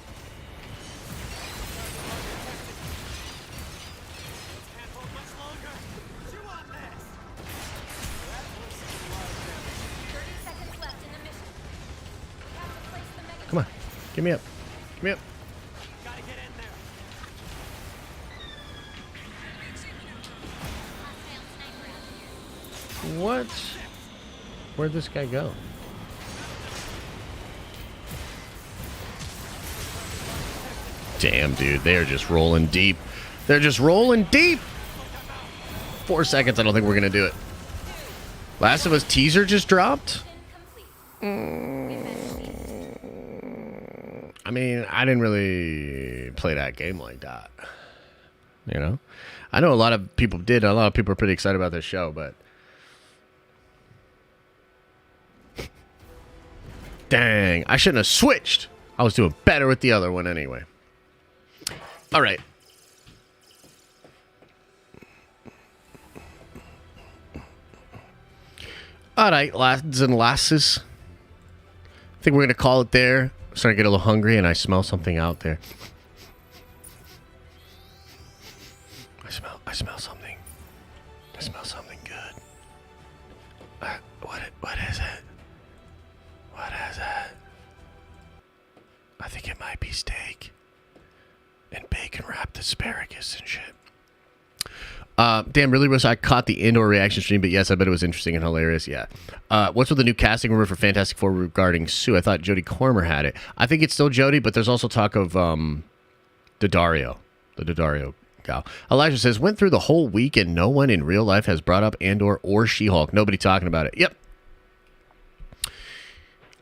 Can't hold much longer. Chew on this. 30 seconds left in the mission. We have to place the mega Come on. Give me up. Give me up. Gotta get in there. What? Where'd this guy go? Damn, dude. They're just rolling deep. They're just rolling deep. 4 seconds. I don't think we're going to do it. Last of Us teaser just dropped. complete. I mean, I didn't really play that game like that. You know? I know a lot of people did. A lot of people are pretty excited about this show, but... Dang. I shouldn't have switched. I was doing better with the other one anyway. All right. All right, lads and lasses. I think we're going to call it there. I'm starting to get a little hungry, and I smell something out there. I smell something. I smell something good. What is it? What is it? I think it might be steak. And bacon wrapped asparagus and shit. Damn, really was I caught the indoor reaction stream, but yes, I bet it was interesting and hilarious. Yeah. What's with the new casting rumor for Fantastic Four regarding Sue? I thought Jodie Comer had it. I think it's still Jodie, but there's also talk of the Daddario gal. Elijah says, went through the whole week and no one in real life has brought up Andor or She-Hulk. Nobody talking about it. Yep.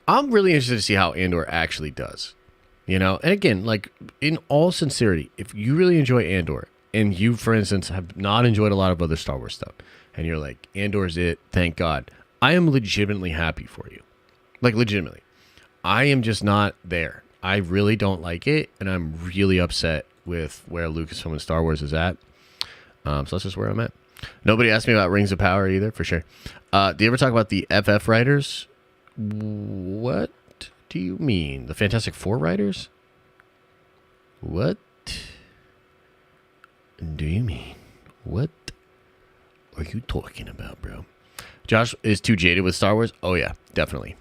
I'm really interested to see how Andor actually does. You know, and again, like, in all sincerity, if you really enjoy Andor, and you, for instance, have not enjoyed a lot of other Star Wars stuff, and you're like, Andor's it, thank God, I am legitimately happy for you. Like, legitimately. I am just not there. I really don't like it, and I'm really upset with where Lucasfilm and Star Wars is at. So that's just where I'm at. Nobody asked me about Rings of Power either, for sure. Do you ever talk about the FF writers? What do you mean? The Fantastic Four writers? What do you mean? What are you talking about, bro? Josh is too jaded with Star Wars? Oh, yeah, definitely.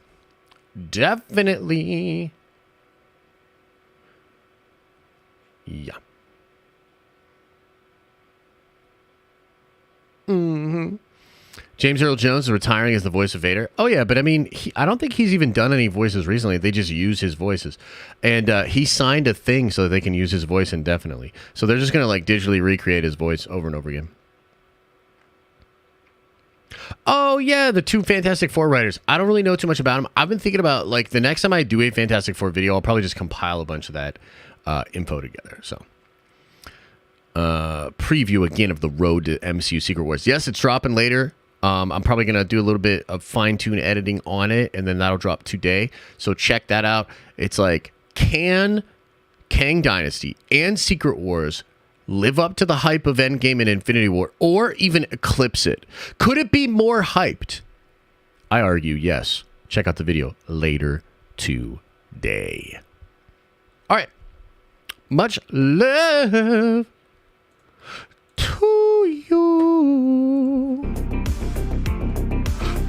Definitely. Yeah. Mm-hmm. James Earl Jones is retiring as the voice of Vader. Oh, yeah, but I mean, I don't think he's even done any voices recently. They just use his voices. And he signed a thing so that they can use his voice indefinitely. So they're just going to, like, digitally recreate his voice over and over again. Oh, yeah, the two Fantastic Four writers. I don't really know too much about them. I've been thinking about, like, the next time I do a Fantastic Four video, I'll probably just compile a bunch of that info together. So, preview again of the Road to MCU Secret Wars. Yes, it's dropping later. I'm probably going to do a little bit of fine-tune editing on it, and then that'll drop today. So check that out. It's like, can Kang Dynasty and Secret Wars live up to the hype of Endgame and Infinity War, or even eclipse it? Could it be more hyped? I argue yes. Check out the video later today. All right. Much love to you.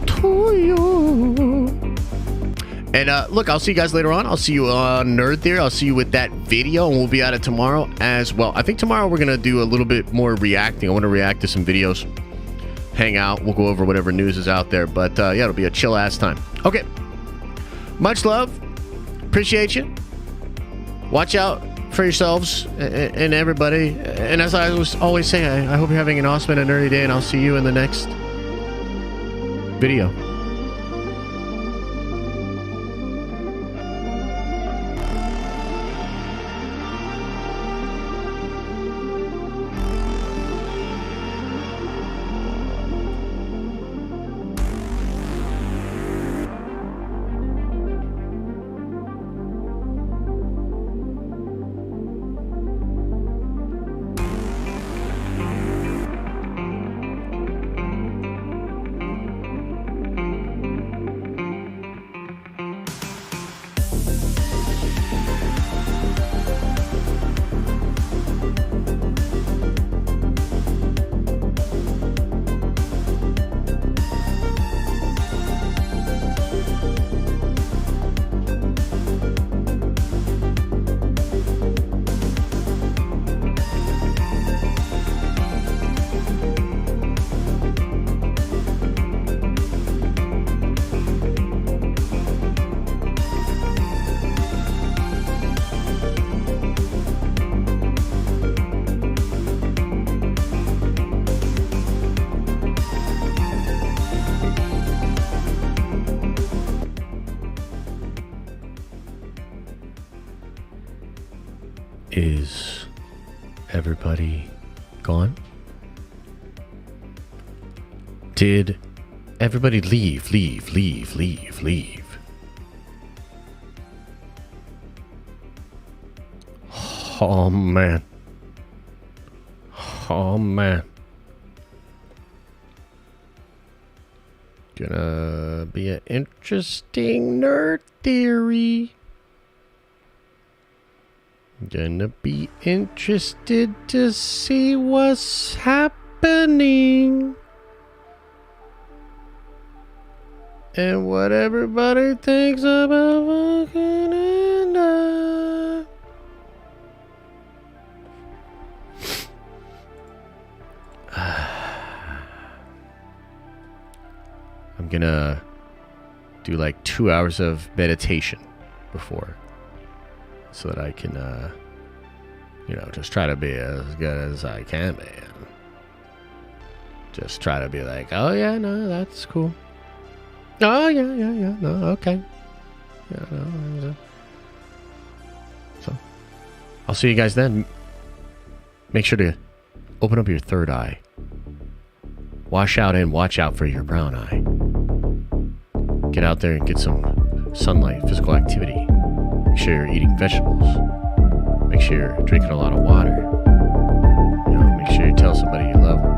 To you. And look, I'll see you guys later on. I'll see you on Nerd Theory. I'll see you with that video, and we'll be at it tomorrow as well. I think tomorrow we're going to do a little bit more reacting. I want to react to some videos, hang out. We'll go over whatever news is out there. But yeah, it'll be a chill-ass time. Okay. Much love. Appreciate you. Watch out for yourselves and everybody. And as I always say, I hope you're having an awesome and a nerdy day, and I'll see you in the next video. Is everybody gone? Did everybody leave? Oh, man. Oh, man. Gonna be an interesting nerd theory. Gonna be interested to see what's happening. And what everybody thinks about fucking Enda. I'm gonna do like 2 hours of meditation before, so that I can, just try to be as good as I can be. Just try to be like, oh yeah, no, that's cool. Oh yeah, no, okay. Yeah, no, so, I'll see you guys then. Make sure to open up your third eye. Wash out and watch out for your brown eye. Get out there and get some sunlight, physical activity. Make sure you're eating vegetables. Make sure you're drinking a lot of water. Make sure you tell somebody you love them.